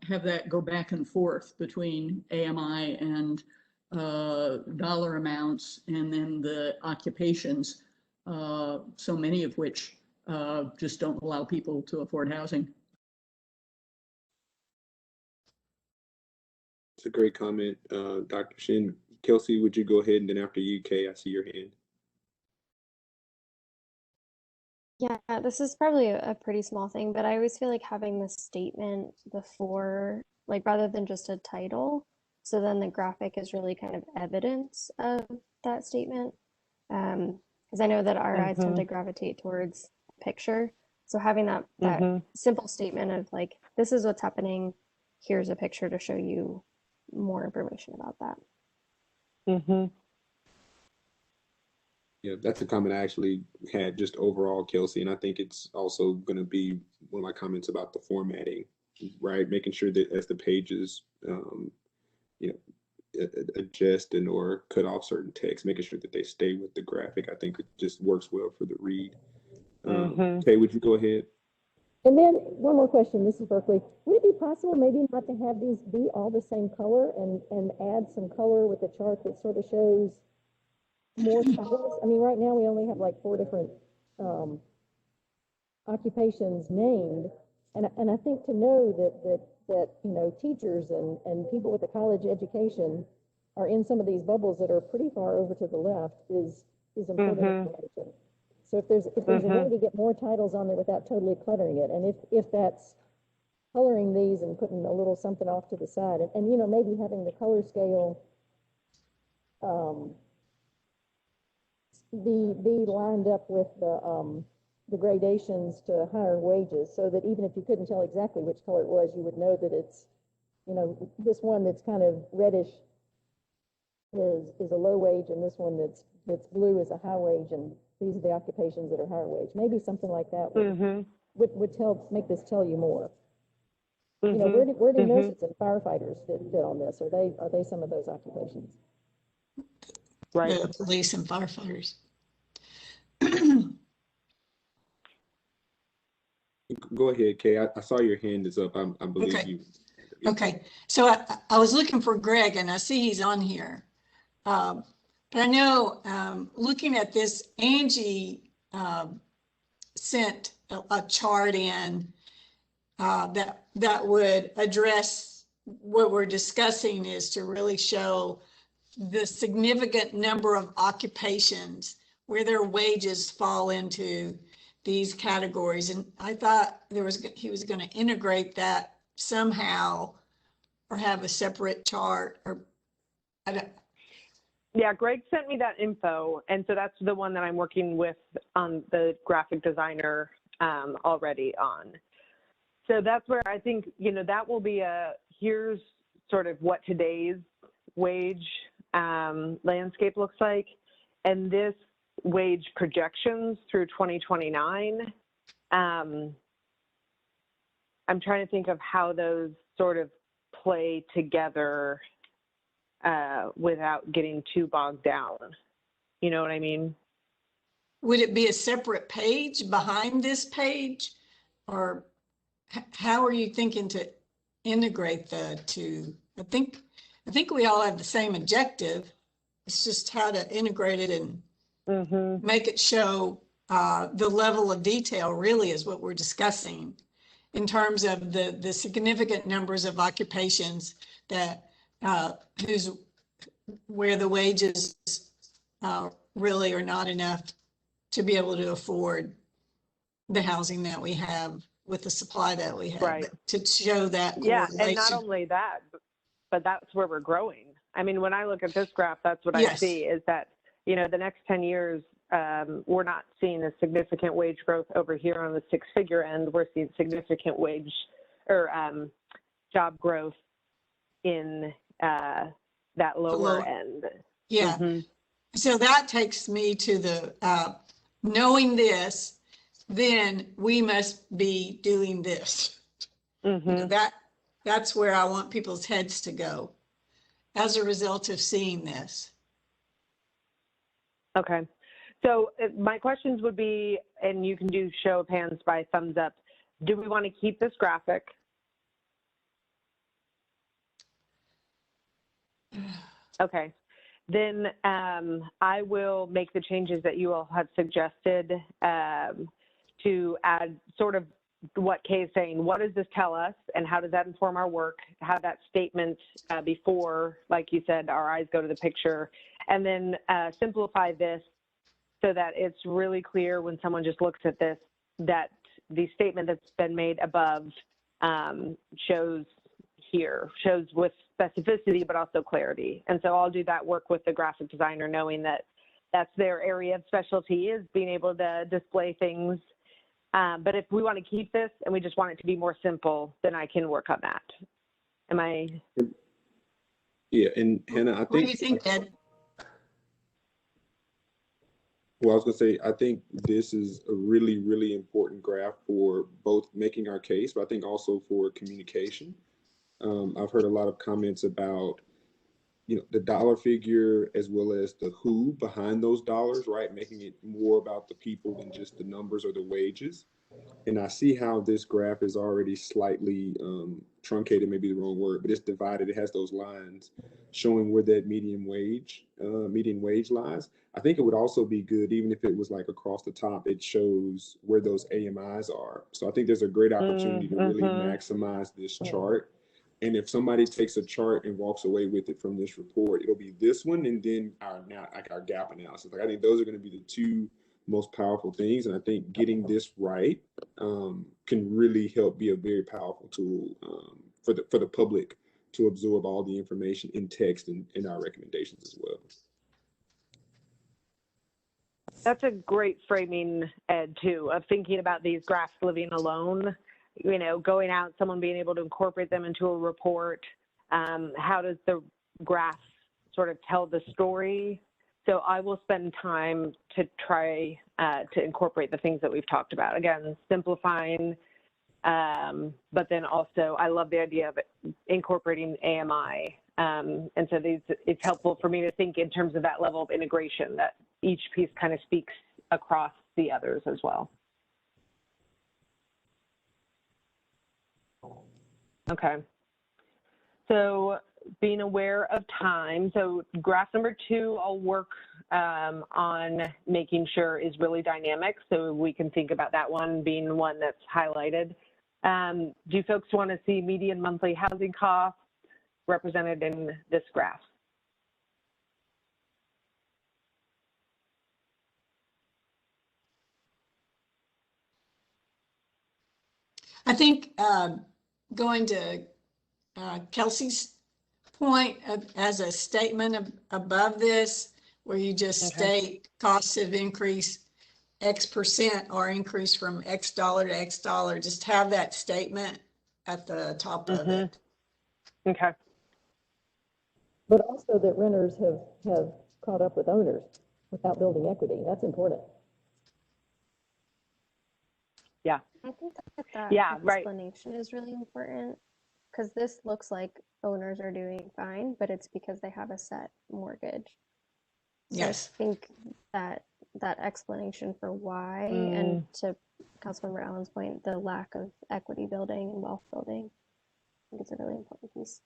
have that go back and forth between AMI and dollar amounts, and then the occupations, so many of which just don't allow people to afford housing. It's a great comment, Dr. Shin. Kelsey, would you go ahead, and then after you, Kay, I see your hand. Yeah, this is probably a pretty small thing, but I always feel like having the statement before, like rather than just a title, so then the graphic is really kind of evidence of that statement. Because I know that our eyes tend to gravitate towards picture. So having that simple statement of like, this is what's happening, here's a picture to show you more information about that. Yeah, that's a comment I actually had just overall, Kelsey, and I think it's also going to be one of my comments about the formatting, right? Making sure that as the pages, you know, adjust and or cut off certain text, making sure that they stay with the graphic. I think it just works well for the read. Kay, would you go ahead? And then one more question, this is Berkeley. Would it be possible maybe not to have these be all the same color and add some color with a chart that sort of shows more titles? I mean, right now we only have like 4 different occupations named, and I think to know that that, you know, teachers and people with a college education are in some of these bubbles that are pretty far over to the left is important information. So if there's a way to get more titles on there without totally cluttering it, and if that's coloring these and putting a little something off to the side, and you know, maybe having the color scale be lined up with the gradations to higher wages, so that even if you couldn't tell exactly which color it was, you would know that it's, you know, this one that's kind of reddish is a low wage, and this one that's blue is a high wage, and these are the occupations that are higher wage. Maybe something like that would make this tell you more. You know, where do nurses and firefighters fit on this? Are they some of those occupations? Right. The police and firefighters. Go ahead, Kay. I saw your hand is up. I believe Okay. you. Okay, so I was looking for Greg, and I see he's on here. But I know, looking at this, Angie sent a chart in that would address what we're discussing, is to really show the significant number of occupations where their wages fall into these categories. And I thought he was going to integrate that somehow, or have a separate chart, or I don't. Yeah, Greg sent me that info, and so that's the one that I'm working with on the graphic designer already on. So that's where I think, you know, that will be here's sort of what today's wage landscape looks like, and this wage projections through 2029. I'm trying to think of how those sort of play together without getting too bogged down. You know what I mean? Would it be a separate page behind this page, or how are you thinking to integrate the two? I think we all have the same objective. It's just how to integrate it and make it show the level of detail really is what we're discussing, in terms of the significant numbers of occupations that where the wages really are not enough to be able to afford the housing that we have with the supply that we have. Right. To show that correlation. And not only that, but that's where we're growing. I mean, when I look at this graph, that's what I see, is that, you know, the next 10 years, we're not seeing a significant wage growth over here on the six-figure end. We're seeing significant wage or job growth in that lower end. Yeah. So that takes me to the knowing this, then we must be doing this. You know, that's where I want people's heads to go as a result of seeing this. Okay. So my questions would be, and you can do show of hands by thumbs up, do we want to keep this graphic? Okay. Then I will make the changes that you all have suggested to add sort of what Kay is saying. What does this tell us, and how does that inform our work? Have that statement before, like you said, our eyes go to the picture, and then simplify this so that it's really clear when someone just looks at this that the statement that's been made above shows with specificity, but also clarity. And so I'll do that work with the graphic designer, knowing that that's their area of specialty, is being able to display things. But if we want to keep this and we just want it to be more simple, then I can work on that. Am I? Yeah, and Hannah, I think. What do you think, Ed? Well, I was going to say, I think this is a really, really important graph for both making our case, but I think also for communication. I've heard a lot of comments about, you know, the dollar figure as well as the who behind those dollars, right? Making it more about the people than just the numbers or the wages. And I see how this graph is already slightly truncated, maybe the wrong word, but it's divided. It has those lines showing where that median wage lies. I think it would also be good, even if it was like across the top, it shows where those AMIs are. So I think there's a great opportunity to really maximize this chart. And if somebody takes a chart and walks away with it from this report, it'll be this one and then our gap analysis. Like I think those are going to be the two most powerful things. And I think getting this right can really help be a very powerful tool for the public to absorb all the information in text and in our recommendations as well. That's a great framing, Ed, too, of thinking about these graphs living alone, you know, going out, someone being able to incorporate them into a report. How does the graph sort of tell the story? So I will spend time to try to incorporate the things that we've talked about. Again, simplifying, but then also I love the idea of incorporating AMI. And so it's helpful for me to think in terms of that level of integration, that each piece kind of speaks across the others as well. Okay. So being aware of time. So graph number 2, I'll work on making sure is really dynamic. So we can think about that one being one that's highlighted. Do folks want to see median monthly housing costs represented in this graph? I think going to Kelsey's point as a statement above this, where you just state costs have increased X percent or increased from X dollar to X dollar, just have that statement at the top of it. Okay. But also that renters have caught up with owners without building equity. That's important. Yeah. I think that explanation is really important, because this looks like owners are doing fine, but it's because they have a set mortgage. So Yes. I think that explanation for why, and to Councilmember Allen's point, the lack of equity building and wealth building, I think it's a really important piece.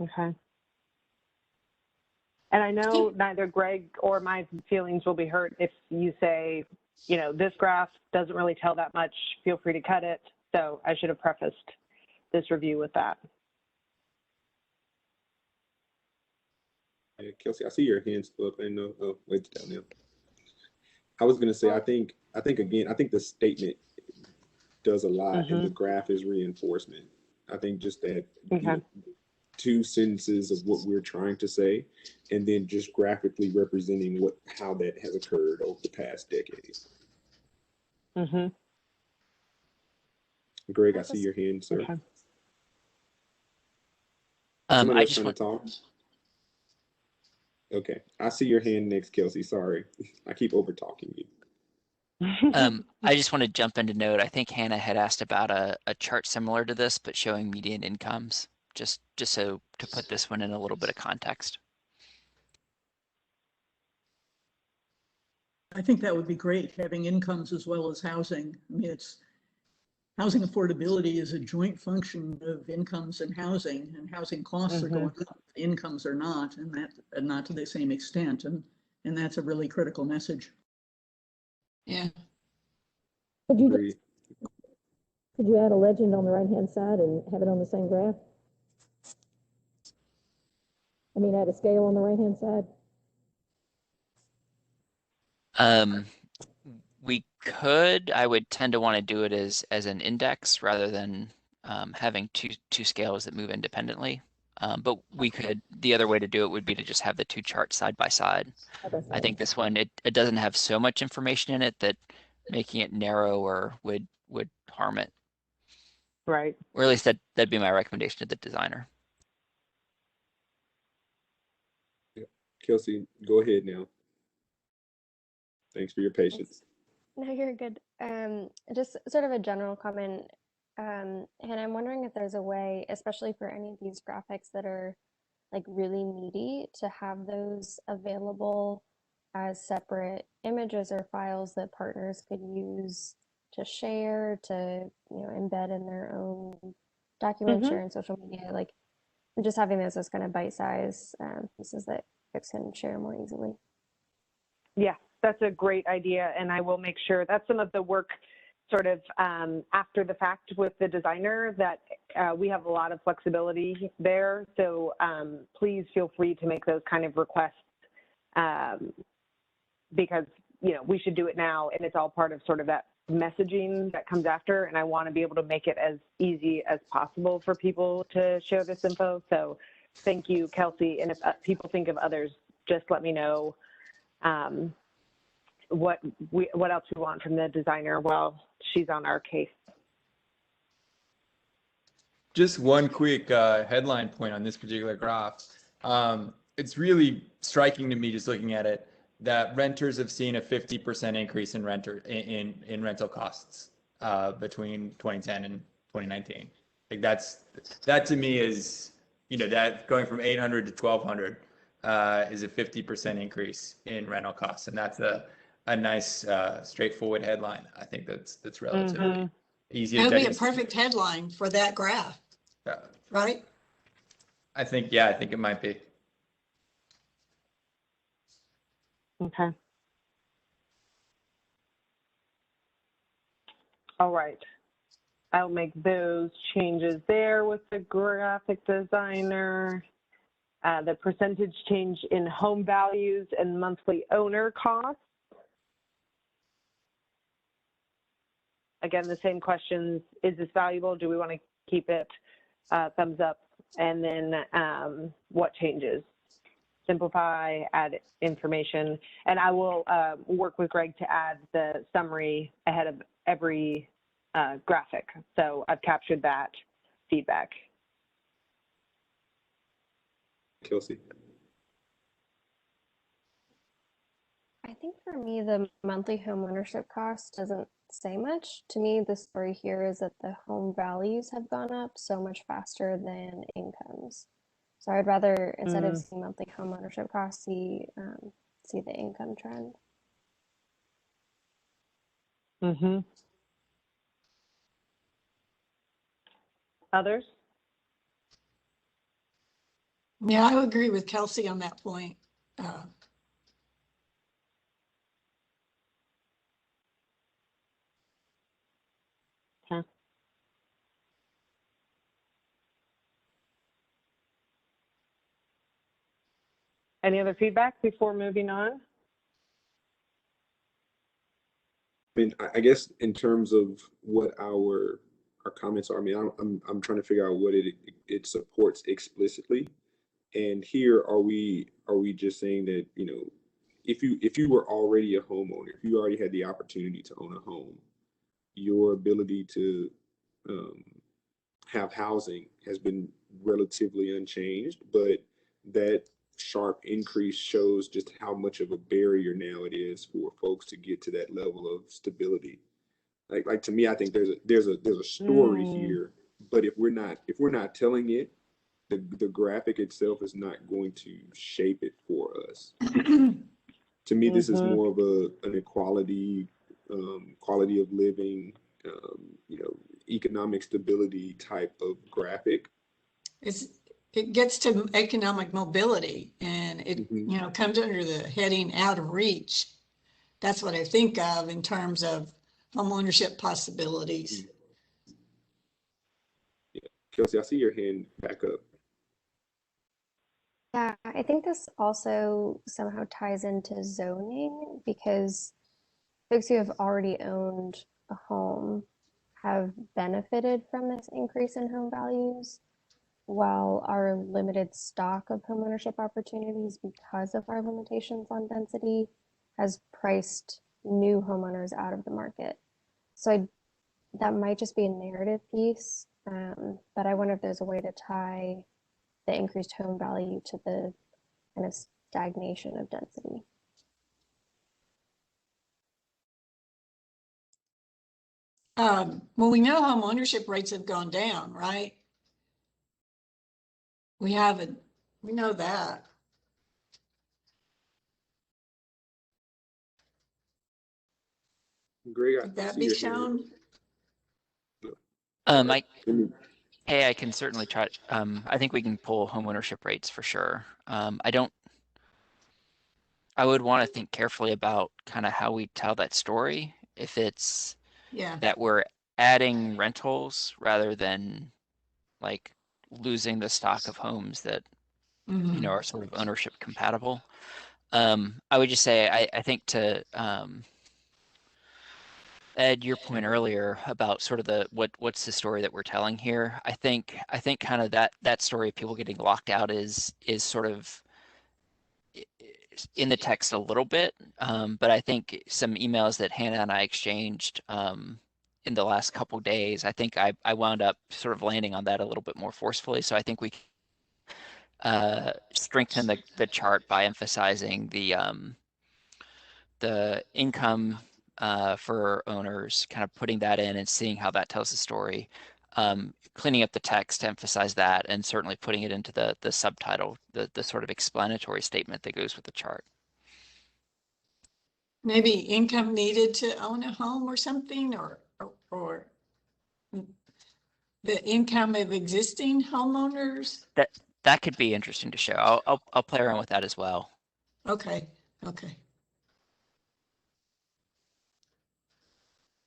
Okay. And I know neither Greg or my feelings will be hurt if you say, you know, this graph doesn't really tell that much, feel free to cut it. So I should have prefaced this review with that. Yeah, Kelsey, I see your hand still up. I know. Oh, wait down now. I was going to say, I think the statement does a lot, and the graph is reinforcement. I think just that you know, 2 sentences of what we're trying to say, and then just graphically representing how that has occurred over the past decade. Greg, I see your hand, sir. Okay. Somebody I else just trying to talk? Okay, I see your hand next, Kelsey. Sorry, I keep over talking you. I just want to jump in to note, I think Hannah had asked about a chart similar to this, but showing median incomes, just so to put this one in a little bit of context. I think that would be great, having incomes as well as housing. I mean, housing affordability is a joint function of incomes and housing costs are going up, incomes are not, and not to the same extent, and that's a really critical message. Yeah. Could you add a legend on the right-hand side and have it on the same graph? I mean, add a scale on the right-hand side? We could, I would tend to want to do it as an index rather than having two scales that move independently. But we could, the other way to do it would be to just have the 2 charts side by side. I think this one, it doesn't have so much information in it that making it narrower would harm it. Right. Or at least that'd be my recommendation to the designer. Kelsey, go ahead now. Thanks for your patience. No, you're good. Just sort of a general comment. And I'm wondering if there's a way, especially for any of these graphics that are like really meaty, to have those available as separate images or files that partners could use to share, to, you know, embed in their own documents, share in social media, like just having this as kind of bite-size pieces that folks can share more easily. Yeah, that's a great idea. And I will make sure that's some of the work sort of after the fact with the designer, that we have a lot of flexibility there. So please feel free to make those kind of requests because, you know, we should do it now, and it's all part of sort of that messaging that comes after. And I want to be able to make it as easy as possible for people to share this info. So thank you, Kelsey. And if people think of others, just let me know what else we want from the designer while she's on our case. Just one quick headline point on this particular graph. It's really striking to me just looking at it that renters have seen a 50% increase in rental costs between 2010 and 2019. Like that to me is, you know, that going from 800 to 1200 is a 50% increase in rental costs, and that's a nice straightforward headline. I think that's relatively easy to That would be a digest. perfect headline for that graph, right? I think it might be. Okay. All right. I'll make those changes there with the graphic designer. The percentage change in home values and monthly owner costs. Again, the same questions. Is this valuable? Do we want to keep it? Thumbs up. And then what changes? Simplify, add information. And I will work with Greg to add the summary ahead of every graphic. So I've captured that feedback. Kelsey. I think for me, the monthly home ownership cost doesn't say much. To me, the story here is that the home values have gone up so much faster than incomes. So I'd rather, instead of seeing monthly home ownership costs, see the income trend. Others? Yeah, I would agree with Kelsey on that point. Okay. Any other feedback before moving on? I mean, I guess in terms of what our comments are, I mean, I'm trying to figure out what it supports explicitly. And here, are we just saying that, you know, if you were already a homeowner, if you already had the opportunity to own a home, your ability to have housing has been relatively unchanged, but that sharp increase shows just how much of a barrier now it is for folks to get to that level of stability. Like to me, I think there's a story here, but if we're not telling it, the graphic itself is not going to shape it for us. To me, this is more of an equality, quality of living, you know, economic stability type of graphic. It gets to economic mobility, and it you know, comes under the heading out of reach. That's what I think of in terms of home ownership possibilities. Yeah. Kelsey, I see your hand back up. Yeah, I think this also somehow ties into zoning, because folks who have already owned a home have benefited from this increase in home values, while our limited stock of homeownership opportunities, because of our limitations on density, has priced new homeowners out of the market. So that might just be a narrative piece, but I wonder if there's a way to tie the increased home value to the kind of stagnation of density. Well, we know home ownership rates have gone down, right? We know that. Greg, Could I that see be your hand. Um, I, Let me- hey, I can certainly try. I think we can pull home ownership rates for sure. I would want to think carefully about kind of how we tell that story. If it's Yeah. that we're adding rentals rather than like losing the stock of homes that, Mhm. are sort of ownership compatible. I would just say, I think to, Ed, your point earlier about sort of what's the story that we're telling here. I think kind of that story of people getting locked out is sort of in the text a little bit. But I think some emails that Hannah and I exchanged in the last couple days, I think I wound up sort of landing on that a little bit more forcefully. So I think we strengthen the chart by emphasizing the income for owners, kind of putting that in and seeing how that tells the story. Cleaning up the text to emphasize that, and certainly putting it into the subtitle, the sort of explanatory statement that goes with the chart. Maybe income needed to own a home or something, or the income of existing homeowners. That could be interesting to show. I'll play around with that as well. Okay. Okay.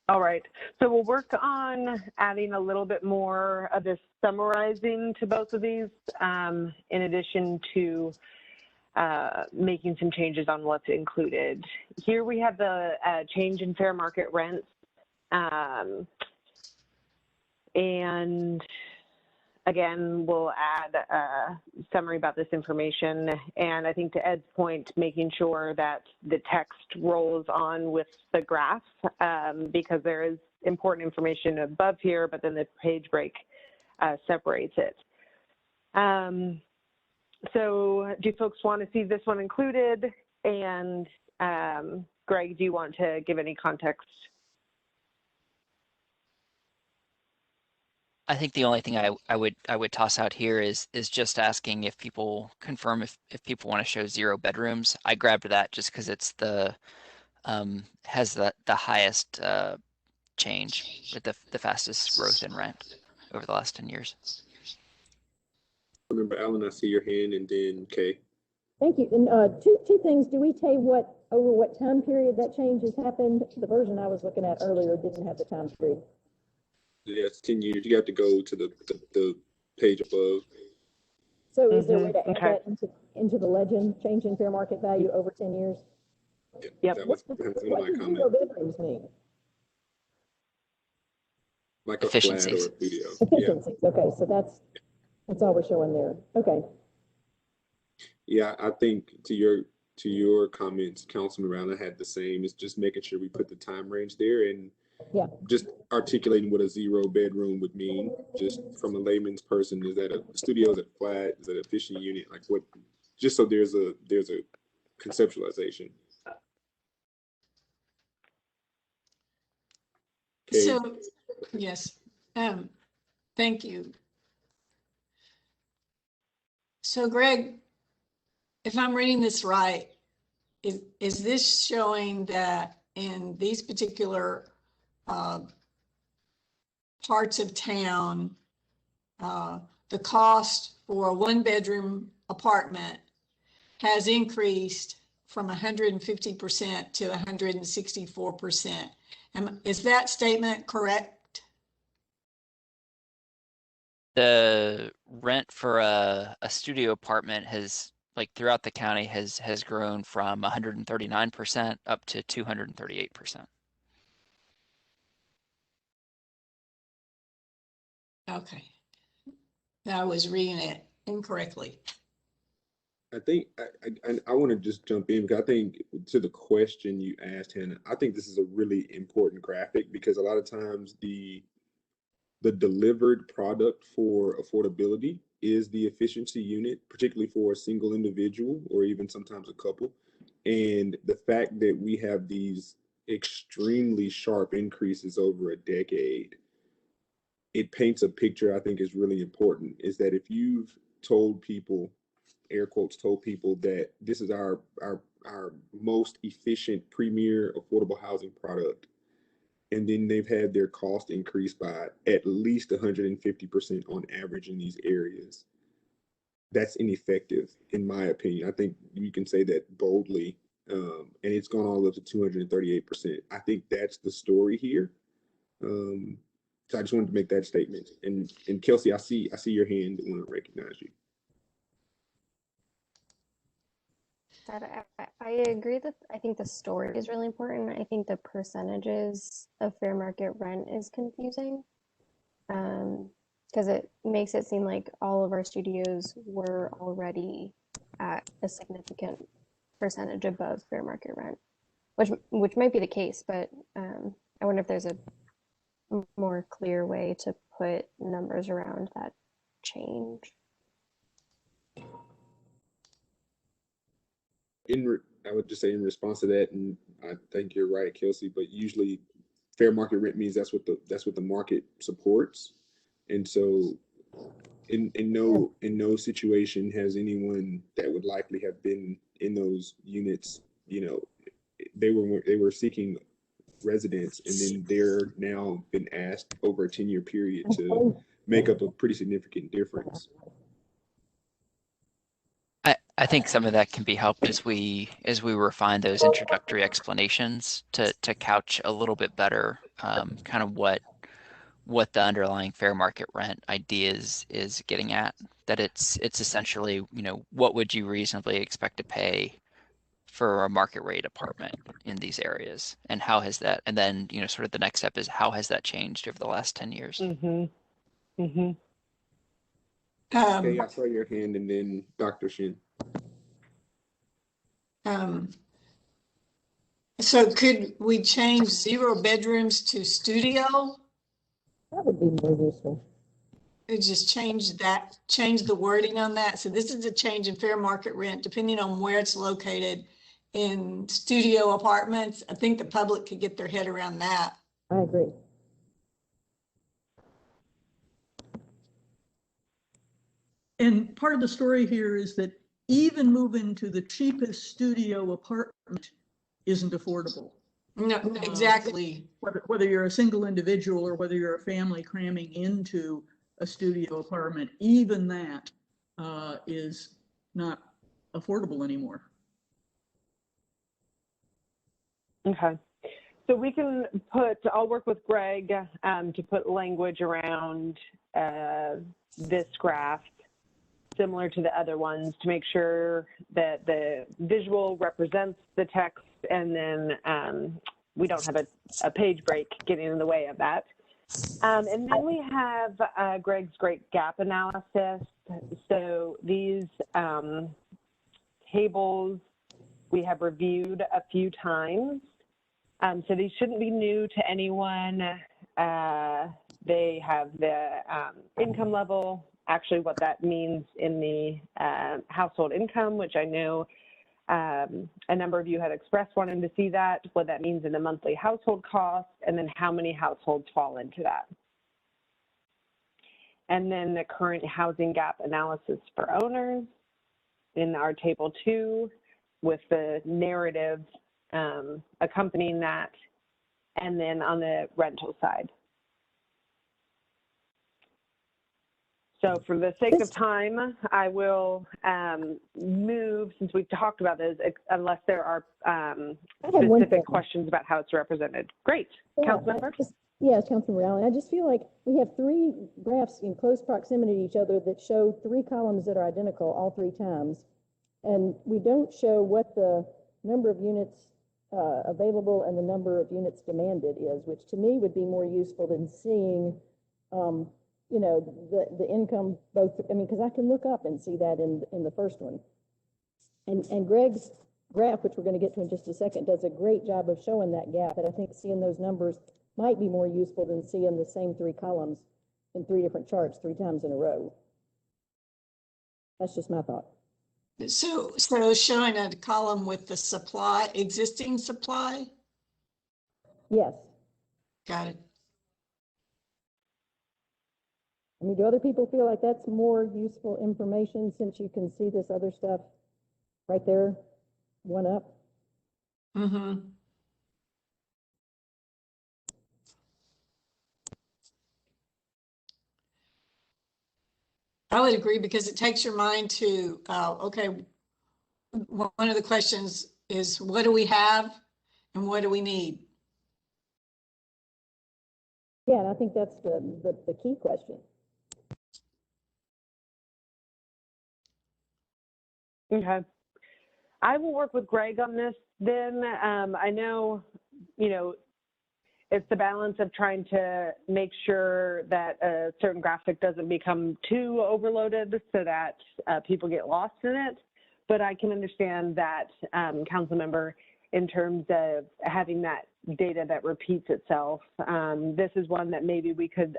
All right. So we'll work on adding a little bit more of this summarizing to both of these, in addition to making some changes on what's included. Here we have the change in fair market rents. And again, we'll add a summary about this information. And I think to Ed's point, making sure that the text rolls on with the graph, because there is important information above here, but then the page break separates it. So do folks want to see this one included? And Greg, do you want to give any context? I think the only thing I would toss out here is just asking if people confirm if people want to show 0 bedrooms. I grabbed that just because it's has the highest change with the fastest growth in rent over the last 10 years. Remember, Alan, I see your hand, and then Kay. Thank you. And two things. Do we say over what time period that change has happened? The version I was looking at earlier didn't have the time period. Yeah, it's 10 years. You have to go to the page above. So is there a way to add that into the legend, change in fair market value over 10 years? Yep. What What does zero bedrooms mean? Like a flat or a Efficiencies. studio. Efficiencies. Yeah. Okay, so that's all we're showing there. Okay. Yeah, I think to your comments, Councilman Brown, I had the same. It's just making sure we put the time range there and just articulating what a 0 bedroom would mean. Just from a layman's person, is that a studio? Is it flat? Is it an efficient unit? Like what? Just so there's a conceptualization. Okay. So, yes, thank you. So Greg, if I'm reading this right, is this showing that in these particular parts of town, the cost for a 1-bedroom apartment has increased from 150% to 164%? Is that statement correct? The rent for a studio apartment has, like throughout the county, has grown from 139% up to 238%. Okay. I was reading it incorrectly. I think I want to just jump in because I think to the question you asked, Hannah, I think this is a really important graphic because a lot of times the delivered product for affordability is the efficiency unit, particularly for a single individual or even sometimes a couple. And the fact that we have these extremely sharp increases over a decade, it paints a picture I think is really important, is that if you've told people, air quotes, told people that this is our most efficient premier affordable housing product, and then they've had their cost increase by at least 150% on average in these areas. That's ineffective, in my opinion. I think you can say that boldly, and it's gone all up to 238%. I think that's the story here. So I just wanted to make that statement. And Kelsey, I see your hand. I want to recognize you. I agree that I think the story is really important. I think the percentages of fair market rent is confusing because it makes it seem like all of our studios were already at a significant percentage above fair market rent, which might be the case, but I wonder if there's a more clear way to put numbers around that change. I would just say in response to that, and I think you're right, Kelsey, but usually fair market rent means that's what the market supports. And so in no situation has anyone that would likely have been in those units, they were seeking residents, and then they're now been asked over a 10-year period to make up a pretty significant difference. I think some of that can be helped as we refine those introductory explanations to couch a little bit better kind of what the underlying fair market rent idea is getting at. That it's essentially, what would you reasonably expect to pay for a market rate apartment in these areas, and how has that, and then sort of the next step is how has that changed over the last 10 years? Okay, I saw your hand, and then Dr. Shin. So could we change 0 bedrooms to studio? That would be more useful. Just change the wording on that. So this is a change in fair market rent, depending on where it's located in studio apartments. I think the public could get their head around that. I agree. And part of the story here is that even moving to the cheapest studio apartment isn't affordable. No, exactly. Whether you're a single individual or whether you're a family cramming into a studio apartment, even that is not affordable anymore. Okay. So we can I'll work with Greg to put language around this graph similar to the other ones to make sure that the visual represents the text, and then we don't have a page break getting in the way of that. And then we have Greg's great gap analysis. So these tables we have reviewed a few times. So these shouldn't be new to anyone. They have the income level, actually what that means in the household income, which I know a number of you had expressed wanting to see that, what that means in the monthly household cost, and then how many households fall into that. And then the current housing gap analysis for owners in our table 2 with the narrative accompanying that, and then on the rental side. So for the sake of time, I will move, since we've talked about this, unless there are specific questions about how it's represented. Great. Yeah, Councilmember? Yes, Councilmember Allen. I just feel like we have 3 graphs in close proximity to each other that show 3 columns that are identical all 3 times. And we don't show what the number of units available and the number of units demanded is, which to me would be more useful than seeing the income both, because I can look up and see that in the first one. And Greg's graph, which we're going to get to in just a second, does a great job of showing that gap. And I think seeing those numbers might be more useful than seeing the same 3 columns in 3 different charts 3 times in a row. That's just my thought. So showing a column with the existing supply? Yes. Got it. Do other people feel like that's more useful information since you can see this other stuff right there, one up? Mm-hmm. I would agree because it takes your mind to, okay, one of the questions is what do we have and what do we need? Yeah, and I think that's the key question. Okay. I will work with Greg on this then. I know, it's the balance of trying to make sure that a certain graphic doesn't become too overloaded so that people get lost in it. But I can understand that, council member, in terms of having that data that repeats itself. This is one that maybe we could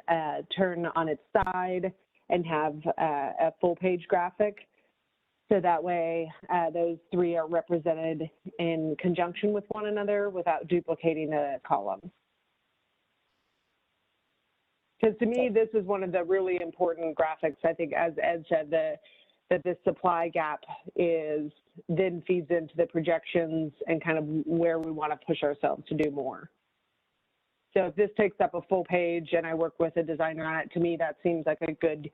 turn on its side and have a full page graphic. So that way, those three are represented in conjunction with one another without duplicating the columns. Because to me, this is one of the really important graphics. I think, as Ed said, that this supply gap then feeds into the projections and kind of where we want to push ourselves to do more. So if this takes up a full page and I work with a designer on it, to me, that seems like a good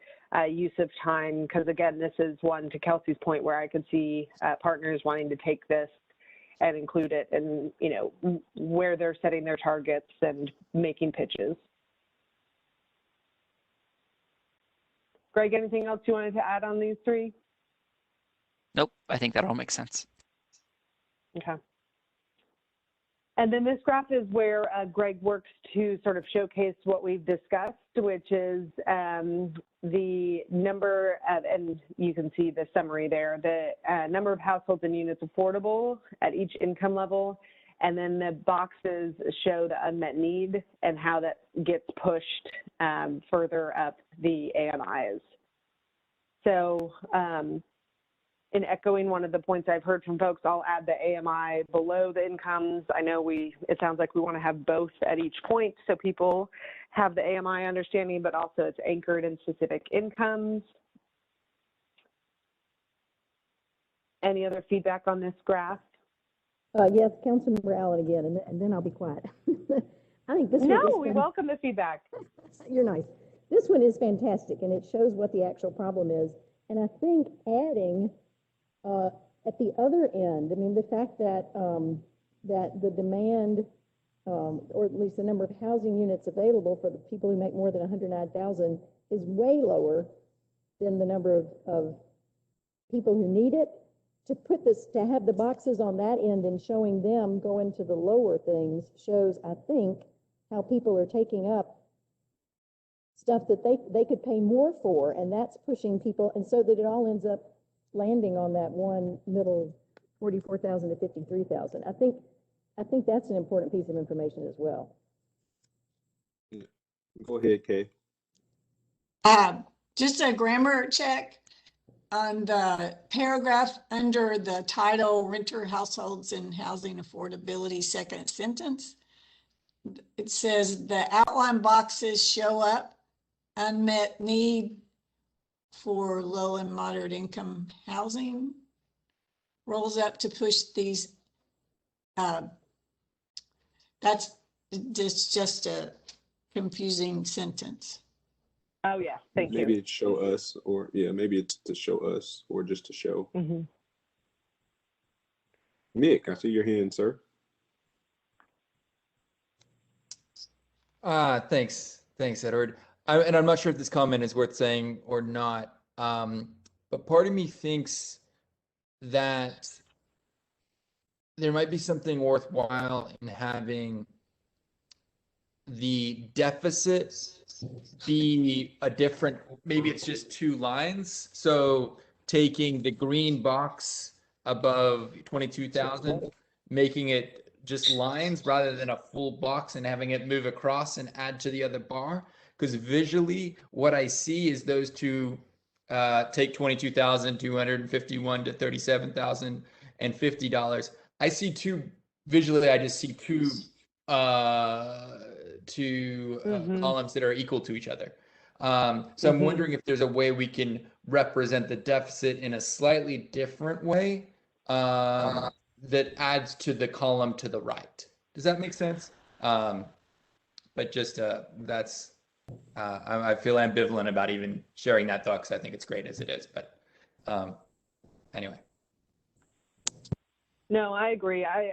use of time. Because again, this is one, to Kelsey's point, where I could see partners wanting to take this and include it and, where they're setting their targets and making pitches. Greg, anything else you wanted to add on these three? Nope, I think that all makes sense. Okay. And then this graph is where Greg works to sort of showcase what we've discussed, which is the number of, and you can see the summary there, the number of households and units affordable at each income level. And then the boxes show the unmet need and how that gets pushed further up the AMIs. So in echoing one of the points I've heard from folks, I'll add the AMI below the incomes. I know it sounds like we want to have both at each point so people have the AMI understanding, but also it's anchored in specific incomes. Any other feedback on this graph? Yes, Councilmember Allen again, and then I'll be quiet. I think this No, we welcome the feedback. You're nice. This one is fantastic, and it shows what the actual problem is. And I think adding at the other end, I mean, the fact that that the demand, or at least the number of housing units available for the people who make more than 109,000 is way lower than the number of people who need it. To have the boxes on that end and showing them go into the lower things shows, I think, how people are taking up stuff that they could pay more for, and that's pushing people, and so that it all ends up landing on that one middle 44,000 to 53,000. I think that's an important piece of information as well. Go ahead, Kay. Just a grammar check on the paragraph under the title, Renter Households and Housing Affordability, second sentence. It says the outline boxes show up unmet need for low and moderate income housing, rolls up to push these. That's just a confusing sentence. Oh, yeah, thank you. Maybe it's show us, or maybe it's to show us, or just to show. Mm-hmm. Nick, I see your hand, sir. Thanks, Edward. And I'm not sure if this comment is worth saying or not, but part of me thinks that there might be something worthwhile in having the deficit be a different, maybe it's just two lines. So taking the green box above 22,000, making it just lines rather than a full box and having it move across and add to the other bar. Because visually what I see is those two take 22,251 to 37,050 $50. I see visually I just see two columns that are equal to each other. So I'm wondering if there's a way we can represent the deficit in a slightly different way that adds to the column to the right. Does that make sense? But just that's I feel ambivalent about even sharing that thought because I think it's great as it is. But anyway. No, I agree. I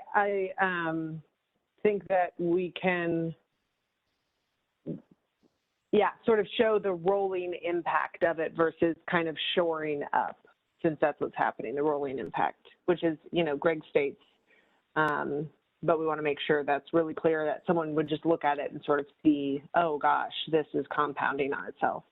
think that we can, sort of show the rolling impact of it versus kind of shoring up, since that's what's happening, the rolling impact, which is, Greg states, but we want to make sure that's really clear, that someone would just look at it and sort of see, oh gosh, this is compounding on itself.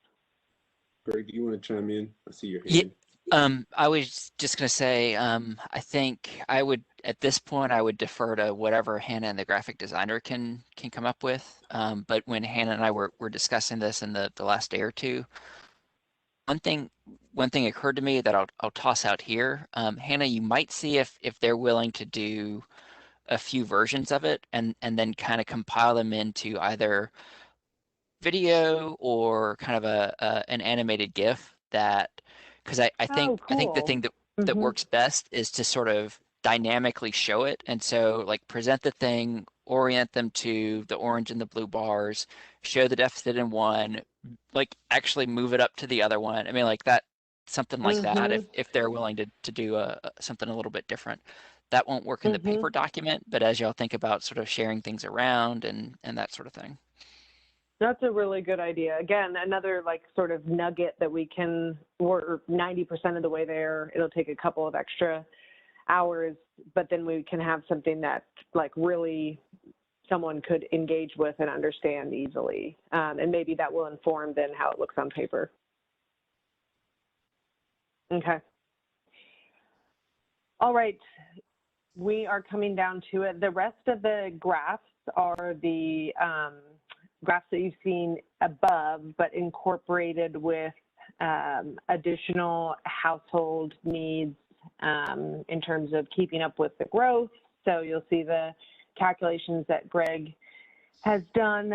Greg, do you want to chime in? I see your Yeah, hand. I was just going to say, I think I would, at this point, I would defer to whatever Hannah and the graphic designer can come up with. But when Hannah and I were discussing this in the last day or two, one thing occurred to me that I'll toss out here. Hannah, you might see if they're willing to do a few versions of it and then kind of compile them into either video or kind of an animated GIF that, because I think Oh, I think the cool. thing that works best is to sort of dynamically show it. And so like present the thing, orient them to the orange and the blue bars, show the deficit in one, like actually move it up to the other one. I mean, like that, something like that, if they're willing to do something a little bit different. That won't work in the paper document, but as y'all think about sort of sharing things around and that sort of thing. That's a really good idea. Again, another like sort of nugget that we're 90% of the way there. It'll take a couple of extra hours, but then we can have something that like really someone could engage with and understand easily. And maybe that will inform then how it looks on paper. Okay. All right. We are coming down to it. The rest of the graphs are the graphs that you've seen above, but incorporated with additional household needs in terms of keeping up with the growth. So you'll see the calculations that Greg has done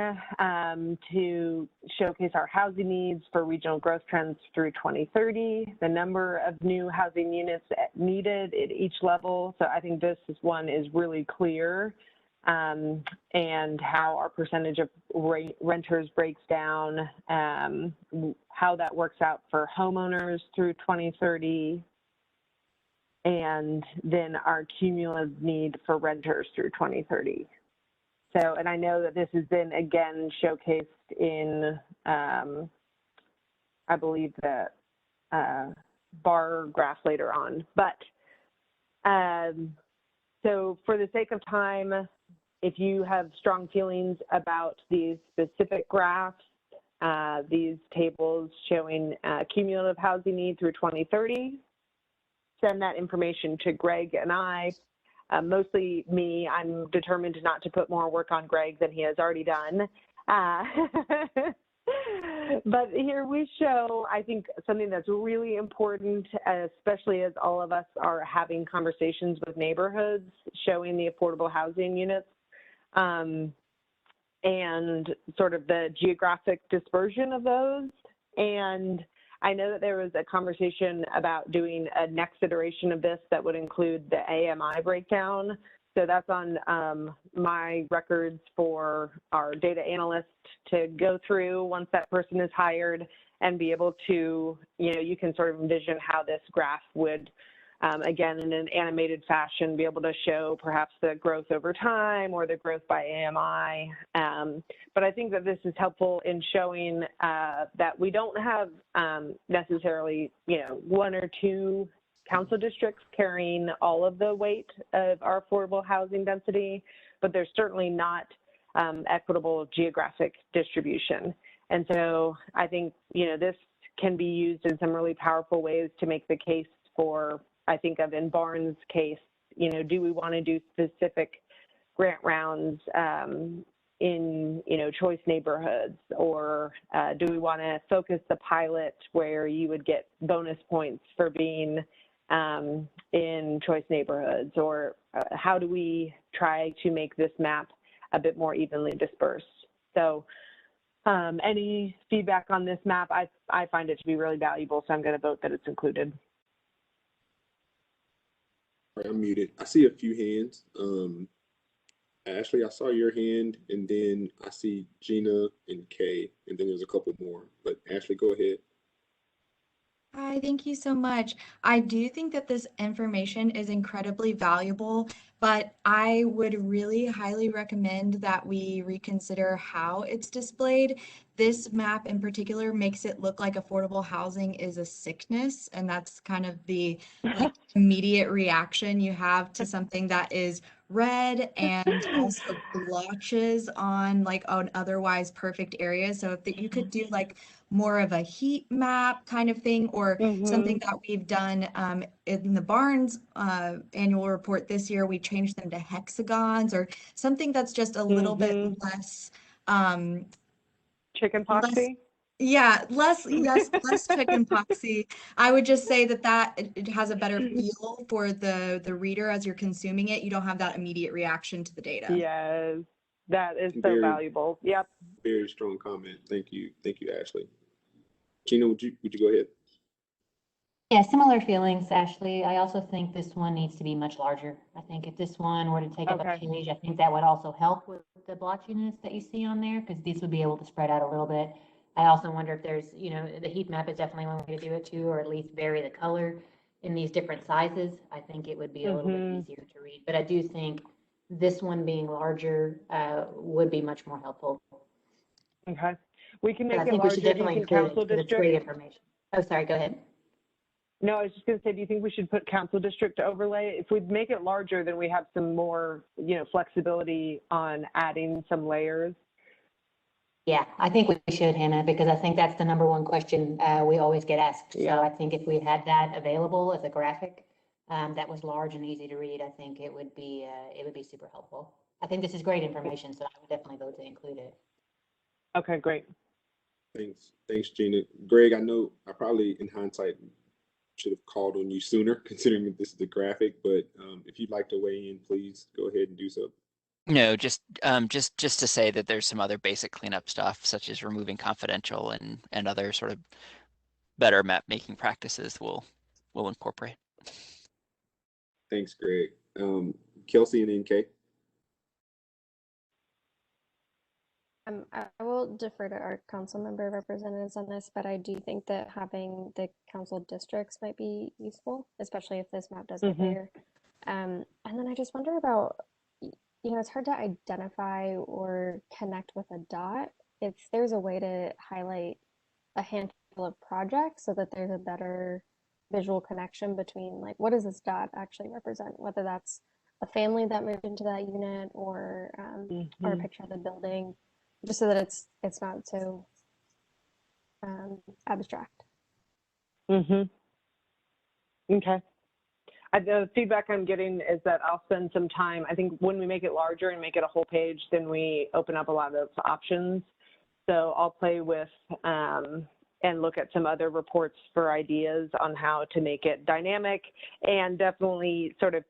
to showcase our housing needs for regional growth trends through 2030, the number of new housing units needed at each level. So I think this one is really clear, and how our percentage of renters breaks down, how that works out for homeowners through 2030, and then our cumulative need for renters through 2030. So, and I know that this has been again showcased in, I believe, the bar graph later on. But so for the sake of time, if you have strong feelings about these specific graphs, these tables showing cumulative housing need through 2030, send that information to Greg and I. Mostly me. I'm determined not to put more work on Greg than he has already done. But here we show, I think, something that's really important, especially as all of us are having conversations with neighborhoods, showing the affordable housing units, and sort of the geographic dispersion of those. And I know that there was a conversation about doing a next iteration of this that would include the AMI breakdown. So that's on my records for our data analyst to go through once that person is hired and be able to, you can sort of envision how this graph would, again, in an animated fashion, be able to show perhaps the growth over time or the growth by AMI. But I think that this is helpful in showing that we don't have necessarily, one or two council districts carrying all of the weight of our affordable housing density, but there's certainly not equitable geographic distribution. And so I think, this can be used in some really powerful ways to make the case for, I think of in Barnes' case, do we want to do specific grant rounds in, choice neighborhoods, or do we want to focus the pilot where you would get bonus points for being in choice neighborhoods, or how do we try to make this map a bit more evenly dispersed? So any feedback on this map, I find it to be really valuable, so I'm going to vote that it's included. I'm muted. I see a few hands. Ashley, I saw your hand, and then I see Gina and Kay, and then there's a couple more. But Ashley, go ahead. Hi, thank you so much. I do think that this information is incredibly valuable, but I would really highly recommend that we reconsider how it's displayed. This map in particular makes it look like affordable housing is a sickness, and that's kind of the immediate reaction you have to something that is red and also blotches on like an otherwise perfect area. So if you could do like more of a heat map kind of thing, or something that we've done in the Barnes annual report this year, we changed them to hexagons, or something that's just a little bit less Chicken less poxy. yeah, less chicken poxy. I would just say that it has a better feel for the reader as you're consuming it. You don't have that immediate reaction to the data. Yes, that is so Very- valuable. Yep. Very strong comment. Thank you, Ashley. Gina, would you go ahead? Yeah, similar feelings, Ashley. I also think this one needs to be much larger. I think if this one were to take up a Okay. page, I think that would also help with the blotchiness that you see on there, because these would be able to spread out a little bit. I also wonder if there's, the heat map is definitely one way to do it too, or at least vary the color in these different sizes. I think it would be a little bit easier to read, but I do think this one being larger would be much more helpful. Okay. We can But make I it think we should larger. Do you definitely think include it council because it's great district? information. Oh, sorry, go ahead. No, I was just going to say, do you think we should put council district to overlay? If we make it larger, then we have some more, flexibility on adding some layers. Yeah, I think we should, Hannah, because I think that's the number one question we always get asked. Yeah. So I think if we had that available as a graphic that was large and easy to read, I think it would be super helpful. I think this is great information, so I would definitely vote to include it. Okay, great. Thanks, Gina. Greg, I know I probably, in hindsight, should have called on you sooner, considering that this is the graphic. But if you'd like to weigh in, please go ahead and do so. No, just to say that there's some other basic cleanup stuff, such as removing confidential and other sort of better map making practices we'll incorporate. Thanks, Greg. Kelsey and NK. I will defer to our council member representatives on this, but I do think that having the council districts might be useful, especially if this map does get bigger. And then I just wonder about, it's hard to identify or connect with a dot. If there's a way to highlight a handful of projects so that there's a better visual connection between, like, what does this dot actually represent, whether that's a family that moved into that unit or a picture of the building, just so that it's not so abstract. Okay. The feedback I'm getting is that I'll spend some time. I think when we make it larger and make it a whole page, then we open up a lot of options. So I'll play with and look at some other reports for ideas on how to make it dynamic, and definitely sort of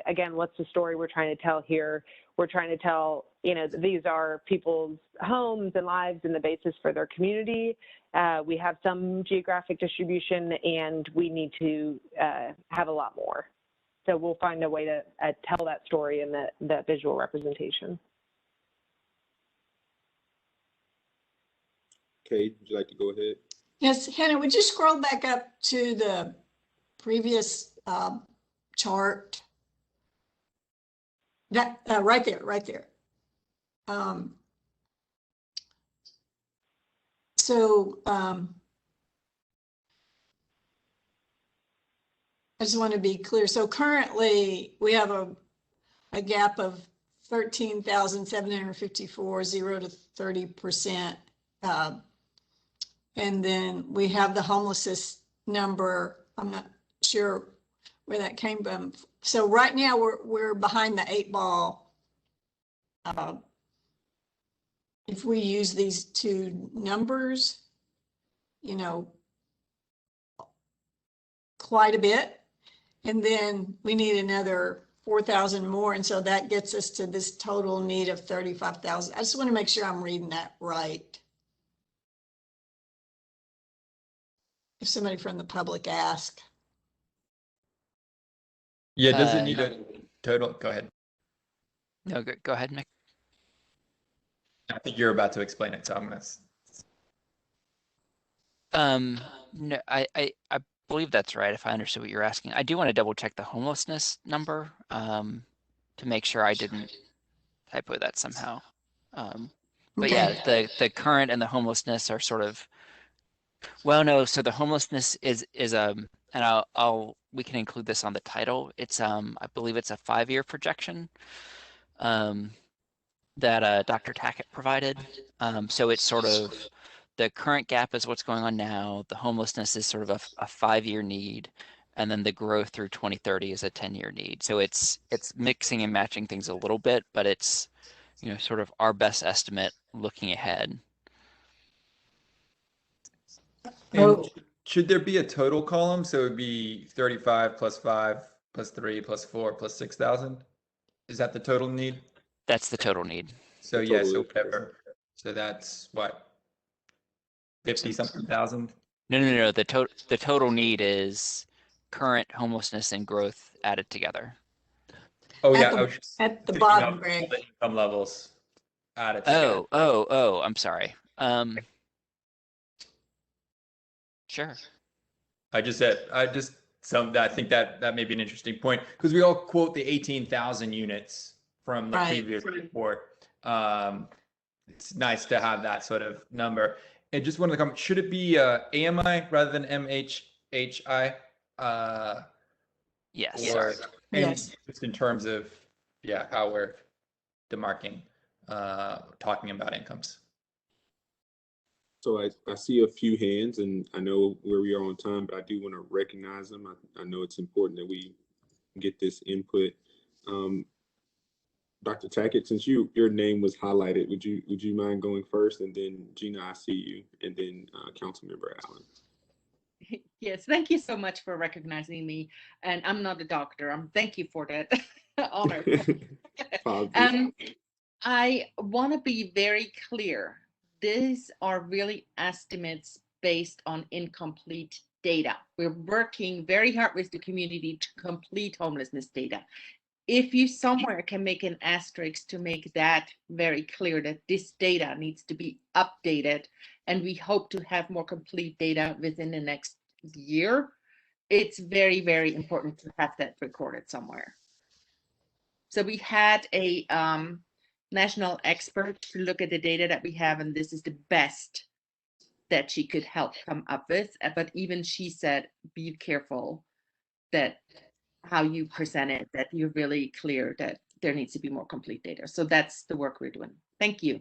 again, what's the story we're trying to tell here? We're trying to tell, these are people's homes and lives and the basis for their community. We have some geographic distribution, and we need to have a lot more. So we'll find a way to tell that story in that visual representation. Kate, would you like to go ahead? Yes, Hannah, would you scroll back up to the previous chart? That right there. I just want to be clear. So currently we have a gap of 13,754, 0 to 30%. And then we have the homelessness number. I'm not sure where that came from. So right now we're behind the 8 ball. If we use these two numbers, quite a bit, and then we need another 4,000 more, and so that gets us to this total need of 35,000. I just want to make sure I'm reading that right. If somebody from the public asks. Yeah, does it need a total? Go ahead. No, go ahead, Mick. I think you're about to explain it, so I'm gonna. No, I believe that's right, if I understood what you're asking. I do want to double check the homelessness number, to make sure I didn't typo that somehow. But yeah, the current and the homelessness are sort of, well, no, so the homelessness is and we can include this on the title. It's I believe it's a 5-year projection that Dr. Tackett provided. So it's sort of the current gap is what's going on now. The homelessness is sort of a 5-year need, and then the growth through 2030 is a 10-year need. So it's mixing and matching things a little bit, but it's, you know, sort of our best estimate looking ahead. And should there be a total column? So it would be 35 plus 5 plus 3 plus 4 plus 6,000? Is that the total need? That's the total need. So yeah, so whatever. So that's what? 50 something thousand? No. The total need is current homelessness and growth added together. Oh yeah, At the bottom, Greg. The income levels added together. Oh, I'm sorry. Sure. I think that may be an interesting point, because we all quote the 18,000 units from the previous report. It's nice to have that sort of number. And just one of the comments, should it be AMI rather than MHHI? Yes. Yes. Just in terms of, how we're demarking, talking about incomes. So I see a few hands, and I know where we are on time, but I do want to recognize them. I know it's important that we get this input. Dr. Tackett, since your name was highlighted, would you mind going first, and then Gina, I see you, and then Councilmember Allen. Yes, thank you so much for recognizing me. And I'm not a doctor. Thank you for that honor. I want to be very clear. These are really estimates based on incomplete data. We're working very hard with the community to complete homelessness data. If you somewhere can make an asterisk to make that very clear that this data needs to be updated, and we hope to have more complete data within the next year, it's very, very important to have that recorded somewhere. So we had a national expert to look at the data that we have, and this is the best that she could help come up with. But even she said, be careful that how you present it, that you're really clear that there needs to be more complete data. So that's the work we're doing. Thank you.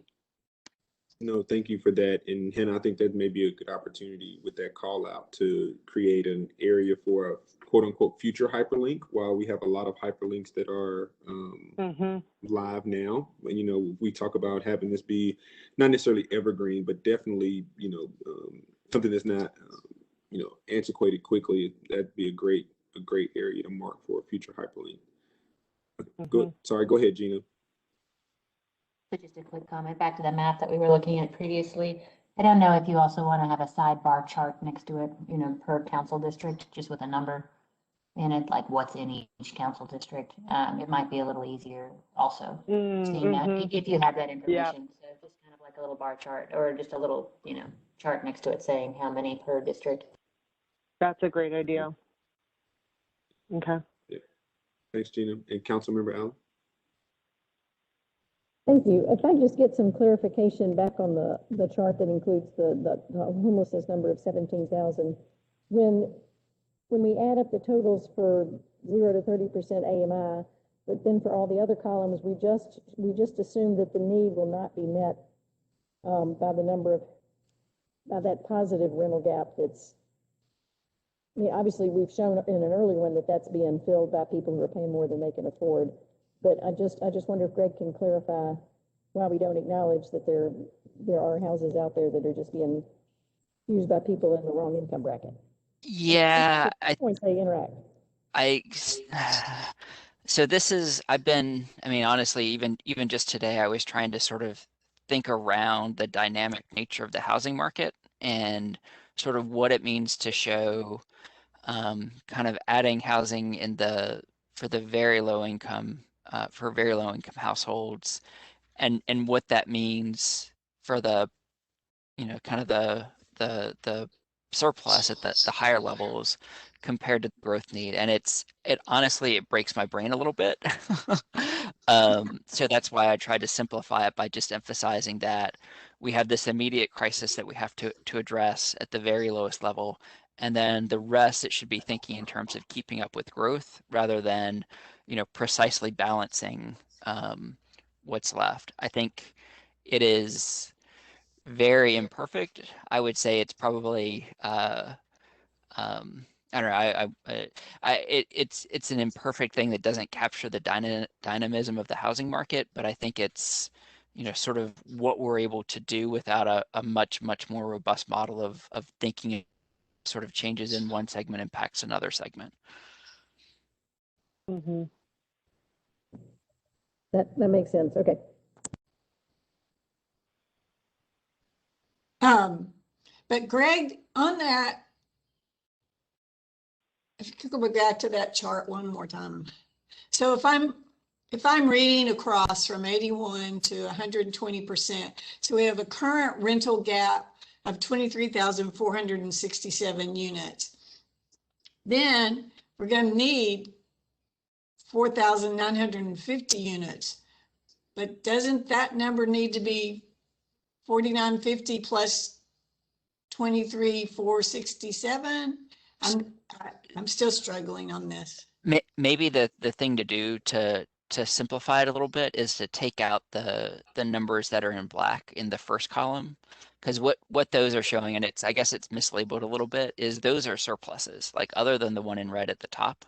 No, thank you for that. And Hannah, I think that may be a good opportunity with that call out to create an area for a quote unquote future hyperlink, while we have a lot of hyperlinks that are live now. And, you know, we talk about having this be not necessarily evergreen, but definitely, you know, something that's not, you know, antiquated quickly. That'd be a great area to mark for a future hyperlink. Go ahead, Gina. So just a quick comment back to the map that we were looking at previously. I don't know if you also want to have a sidebar chart next to it, you know, per council district, just with a number in it, like what's in each council district. It might be a little easier also seeing that if you have that information. So just kind of like a little bar chart, or just a little, you know, chart next to it saying how many per district. That's a great idea. Okay. Yeah. Thanks, Gina. And Councilmember Allen. Thank you. If I just get some clarification back on the chart that includes the homelessness number of 17,000, when we add up the totals for 0 to 30% AMI, but then for all the other columns, we just assume that the need will not be met by that positive rental gap. That's, I mean, obviously we've shown in an earlier one that that's being filled by people who are paying more than they can afford. But I just wonder if Greg can clarify why we don't acknowledge that there are houses out there that are just being used by people in the wrong income bracket. Yeah, Points they interact. So this is, I mean, honestly, even just today, I was trying to sort of think around the dynamic nature of the housing market and sort of what it means to show kind of adding housing for the very low income for very low income households, and what that means for the, kind of the surplus at the higher levels compared to the growth need. And it honestly, it breaks my brain a little bit. So that's why I tried to simplify it by just emphasizing that we have this immediate crisis that we have to address at the very lowest level. And then the rest, it should be thinking in terms of keeping up with growth rather than, precisely balancing what's left. I think it is very imperfect. I would say it's probably I don't know. It's an imperfect thing that doesn't capture the dynamism of the housing market, but I think it's, sort of what we're able to do without a much more robust model of thinking sort of changes in one segment impacts another segment. Mm-hmm. That makes sense. Okay. But Greg, on that, if you could go back to that chart one more time. So if I'm reading across from 81 to 120%, so we have a current rental gap of 23,467 units. Then we're going to need 4,950 units. But doesn't that number need to be 4,950 plus 23,467? I'm still struggling on this. Maybe the thing to do to simplify it a little bit is to take out the numbers that are in black in the first column, because what those are showing, and I guess it's mislabeled a little bit, is those are surpluses, like other than the one in red at the top.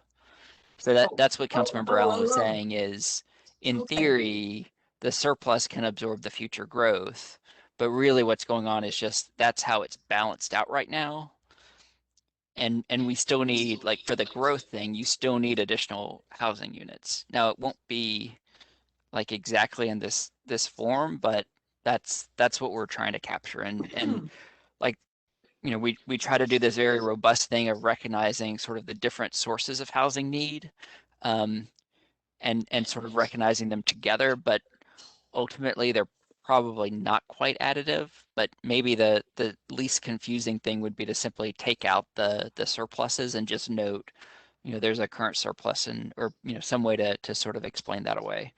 So that's what Councilmember Allen was saying is, in theory, the surplus can absorb the future growth, but really what's going on is just that's how it's balanced out right now. And we still need, like, for the growth thing, you still need additional housing units. Now it won't be like exactly in this form, but that's what we're trying to capture. And like, we try to do this very robust thing of recognizing sort of the different sources of housing need, and sort of recognizing them together, but ultimately they're probably not quite additive. But maybe the least confusing thing would be to simply take out the surpluses and just note, there's a current surplus, or some way to sort of explain that away.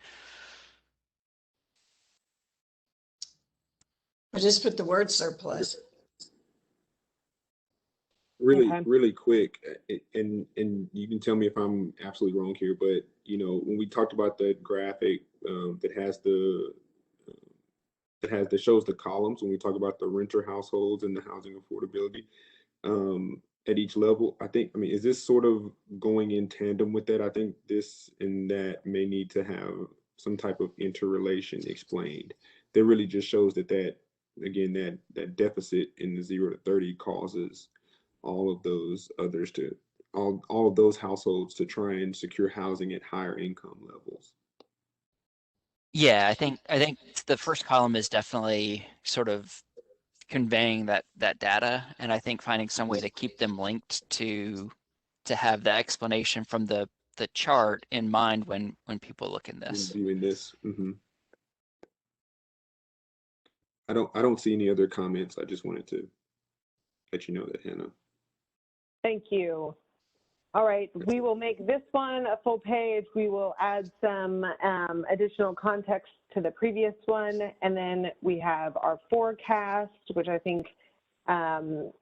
I just put the word surplus. Really quick, and you can tell me if I'm absolutely wrong here, but when we talked about the graphic that shows the columns, when we talk about the renter households and the housing affordability at each level, I mean, is this sort of going in tandem with that? I think this and that may need to have some type of interrelation explained. That really just shows that again, that deficit in the 0 to 30 causes all of those others all of those households to try and secure housing at higher income levels. Yeah, I think the first column is definitely sort of conveying that data, and I think finding some way to keep them linked to have the explanation from the chart in mind when people look in this. Viewing this. Mm-hmm. I don't see any other comments. I just wanted to let you know that, Hannah. Thank you. All right, we will make this one a full page. We will add some additional context to the previous one. And then we have our forecast, which I think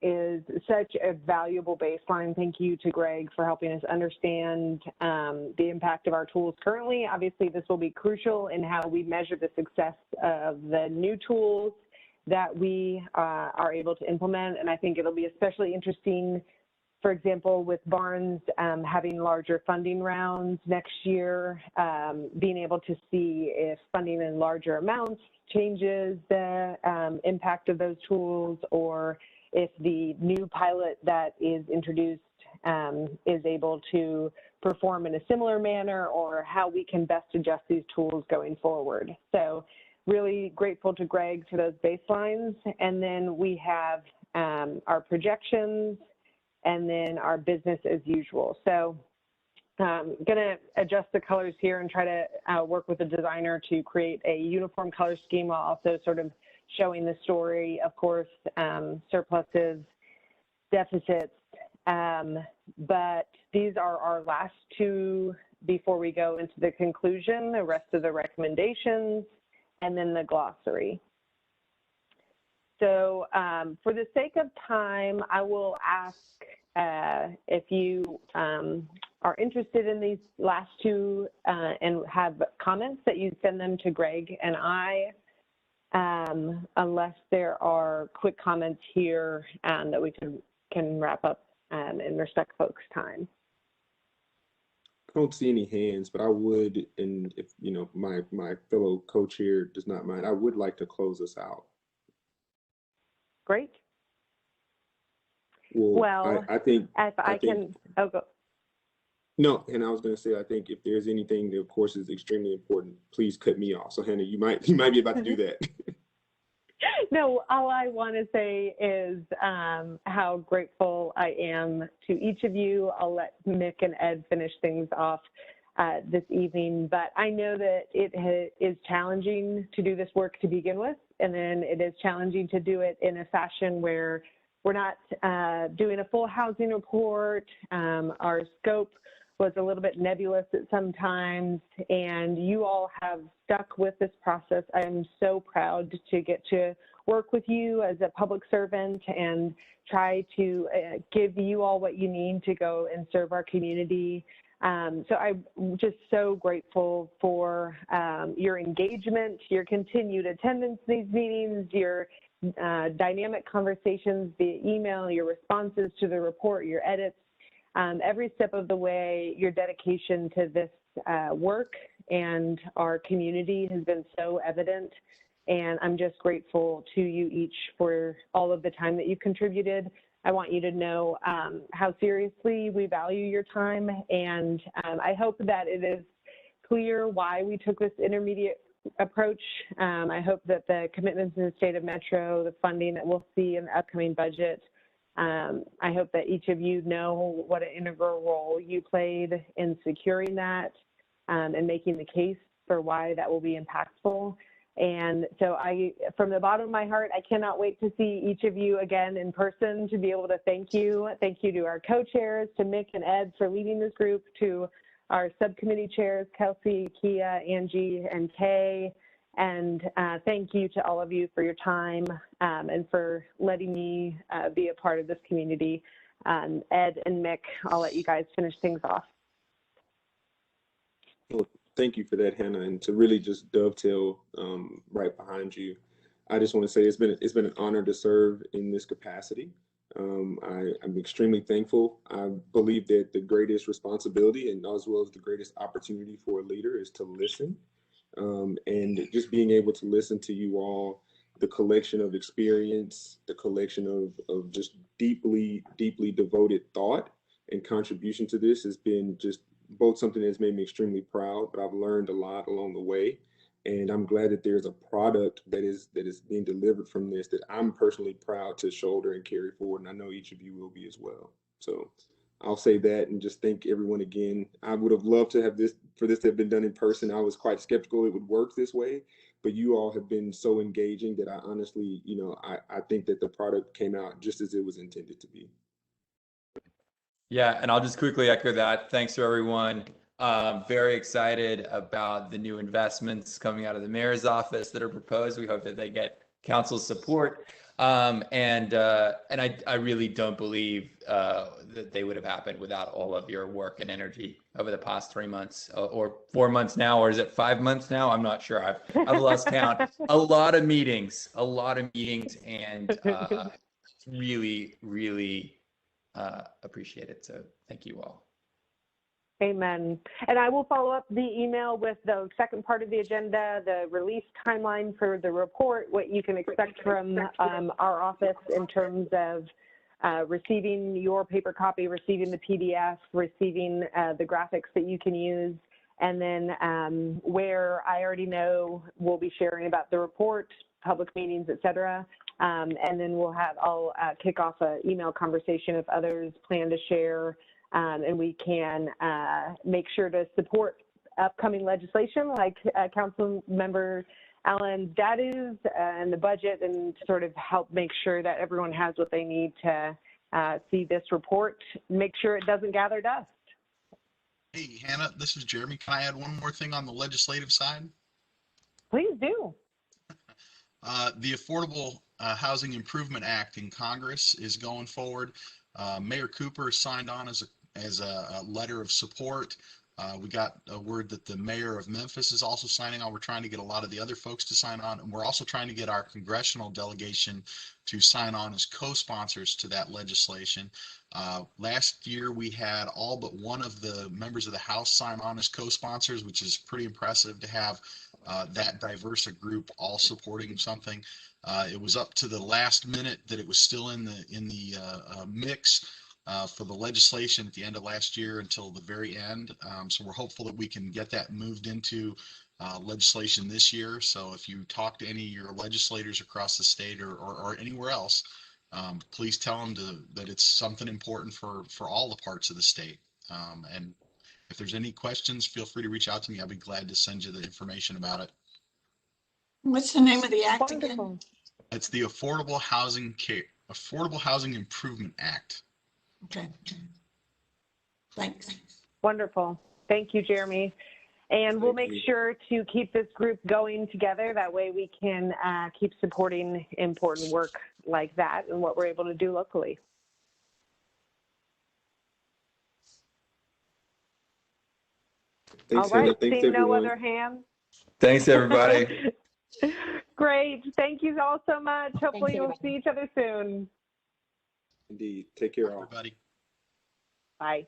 is such a valuable baseline. Thank you to Greg for helping us understand the impact of our tools currently. Obviously, this will be crucial in how we measure the success of the new tools that we are able to implement. And I think it'll be especially interesting, for example, with Barnes having larger funding rounds next year, being able to see if funding in larger amounts changes the impact of those tools, or if the new pilot that is introduced is able to perform in a similar manner, or how we can best adjust these tools going forward. So really grateful to Greg for those baselines. And then we have our projections, and then our business as usual. So going to adjust the colors here and try to work with the designer to create a uniform color scheme while also sort of showing the story, of course, surpluses, deficits. But these are our last two before we go into the conclusion, the rest of the recommendations, and then the glossary. So for the sake of time, I will ask if you are interested in these last two and have comments, that you send them to Greg and I, unless there are quick comments here that we can wrap up and respect folks' time. I don't see any hands, but I would, and if my fellow co-chair does not mind, I would like to close us out. Great. Well, I think if I can, oh, go. No, and I was going to say, I think if there's anything that, of course, is extremely important, please cut me off. So, Hannah, you might be about to do that. No, all I want to say is how grateful I am to each of you. I'll let Mick and Ed finish things off this evening, but I know that it is challenging to do this work to begin with, and then it is challenging to do it in a fashion where we're not doing a full housing report. Our scope was a little bit nebulous at some times, and you all have stuck with this process. I am so proud to get to work with you as a public servant and try to give you all what you need to go and serve our community. So I'm just so grateful for your engagement, your continued attendance in these meetings, your dynamic conversations via email, your responses to the report, your edits, every step of the way. Your dedication to this work and our community has been so evident, and I'm just grateful to you each for all of the time that you contributed. I want you to know how seriously we value your time, and I hope that it is clear why we took this intermediate approach. I hope that the commitments in the state of Metro, the funding that we'll see in the upcoming budget, I hope that each of you know what an integral role you played in securing that and making the case for why that will be impactful. And so from the bottom of my heart, I cannot wait to see each of you again in person, to be able to thank you. Thank you to our co-chairs, to Mick and Ed for leading this group, to our subcommittee chairs, Kelsey, Kia, Angie, and Kay. And thank you to all of you for your time and for letting me be a part of this community. Ed and Mick, I'll let you guys finish things off. Well, thank you for that, Hannah. And to really just dovetail right behind you, I just want to say it's been an honor to serve in this capacity. I'm extremely thankful. I believe that the greatest responsibility and as well as the greatest opportunity for a leader is to listen. And just being able to listen to you all, the collection of experience, the collection of just deeply devoted thought and contribution to this has been just both something that's made me extremely proud, but I've learned a lot along the way. And I'm glad that there's a product that is being delivered from this that I'm personally proud to shoulder and carry forward. And I know each of you will be as well. So I'll say that and just thank everyone again. I would have loved to have this to have been done in person. I was quite skeptical it would work this way, but you all have been so engaging that I honestly, I think that the product came out just as it was intended to be. Yeah, and I'll just quickly echo that. Thanks to everyone. Very excited about the new investments coming out of the mayor's office that are proposed. We hope that they get council's support. And I really don't believe that they would have happened without all of your work and energy over the past 3 months or 4 months now, or is it 5 months now? I'm not sure. I've lost count. A lot of meetings, and really appreciate it. So thank you all. Amen. And I will follow up the email with the second part of the agenda, the release timeline for the report, what you can expect from our office in terms of receiving your paper copy, receiving the PDF, receiving the graphics that you can use, and then where I already know we'll be sharing about the report, public meetings, et cetera. And then I'll kick off an email conversation if others plan to share and we can make sure to support upcoming legislation like Council Member Allen's data and the budget, and sort of help make sure that everyone has what they need to see this report, make sure it doesn't gather dust. Hey, Hannah, this is Jeremy. Can I add one more thing on the legislative side? Please do. The Affordable Housing Improvement Act in Congress is going forward. Mayor Cooper signed on as a letter of support. We got a word that the mayor of Memphis is also signing on. We're trying to get a lot of the other folks to sign on, and we're also trying to get our congressional delegation to sign on as co-sponsors to that legislation. Last year, we had all but one of the members of the House sign on as co-sponsors, which is pretty impressive to have that diverse a group all supporting something. It was up to the last minute that it was still in the mix for the legislation at the end of last year until the very end. So we're hopeful that we can get that moved into legislation this year. So if you talk to any of your legislators across the state or anywhere else, please tell them that it's something important for all the parts of the state. And if there's any questions, feel free to reach out to me. I'll be glad to send you the information about it. What's the name of the act Wonderful. again? It's the Affordable Housing Improvement Act. Okay. Thanks. Wonderful. Thank you, Jeremy. And we'll make sure to keep this group going together. That way we can keep supporting important work like that and what we're able to do locally. Thanks, All right, Hannah. Thanks, seeing no everyone. other hands. Thanks, everybody. Great. Thank you all so much. Hopefully we'll everybody. see each other soon. Indeed. Take care, all. Everybody. Bye.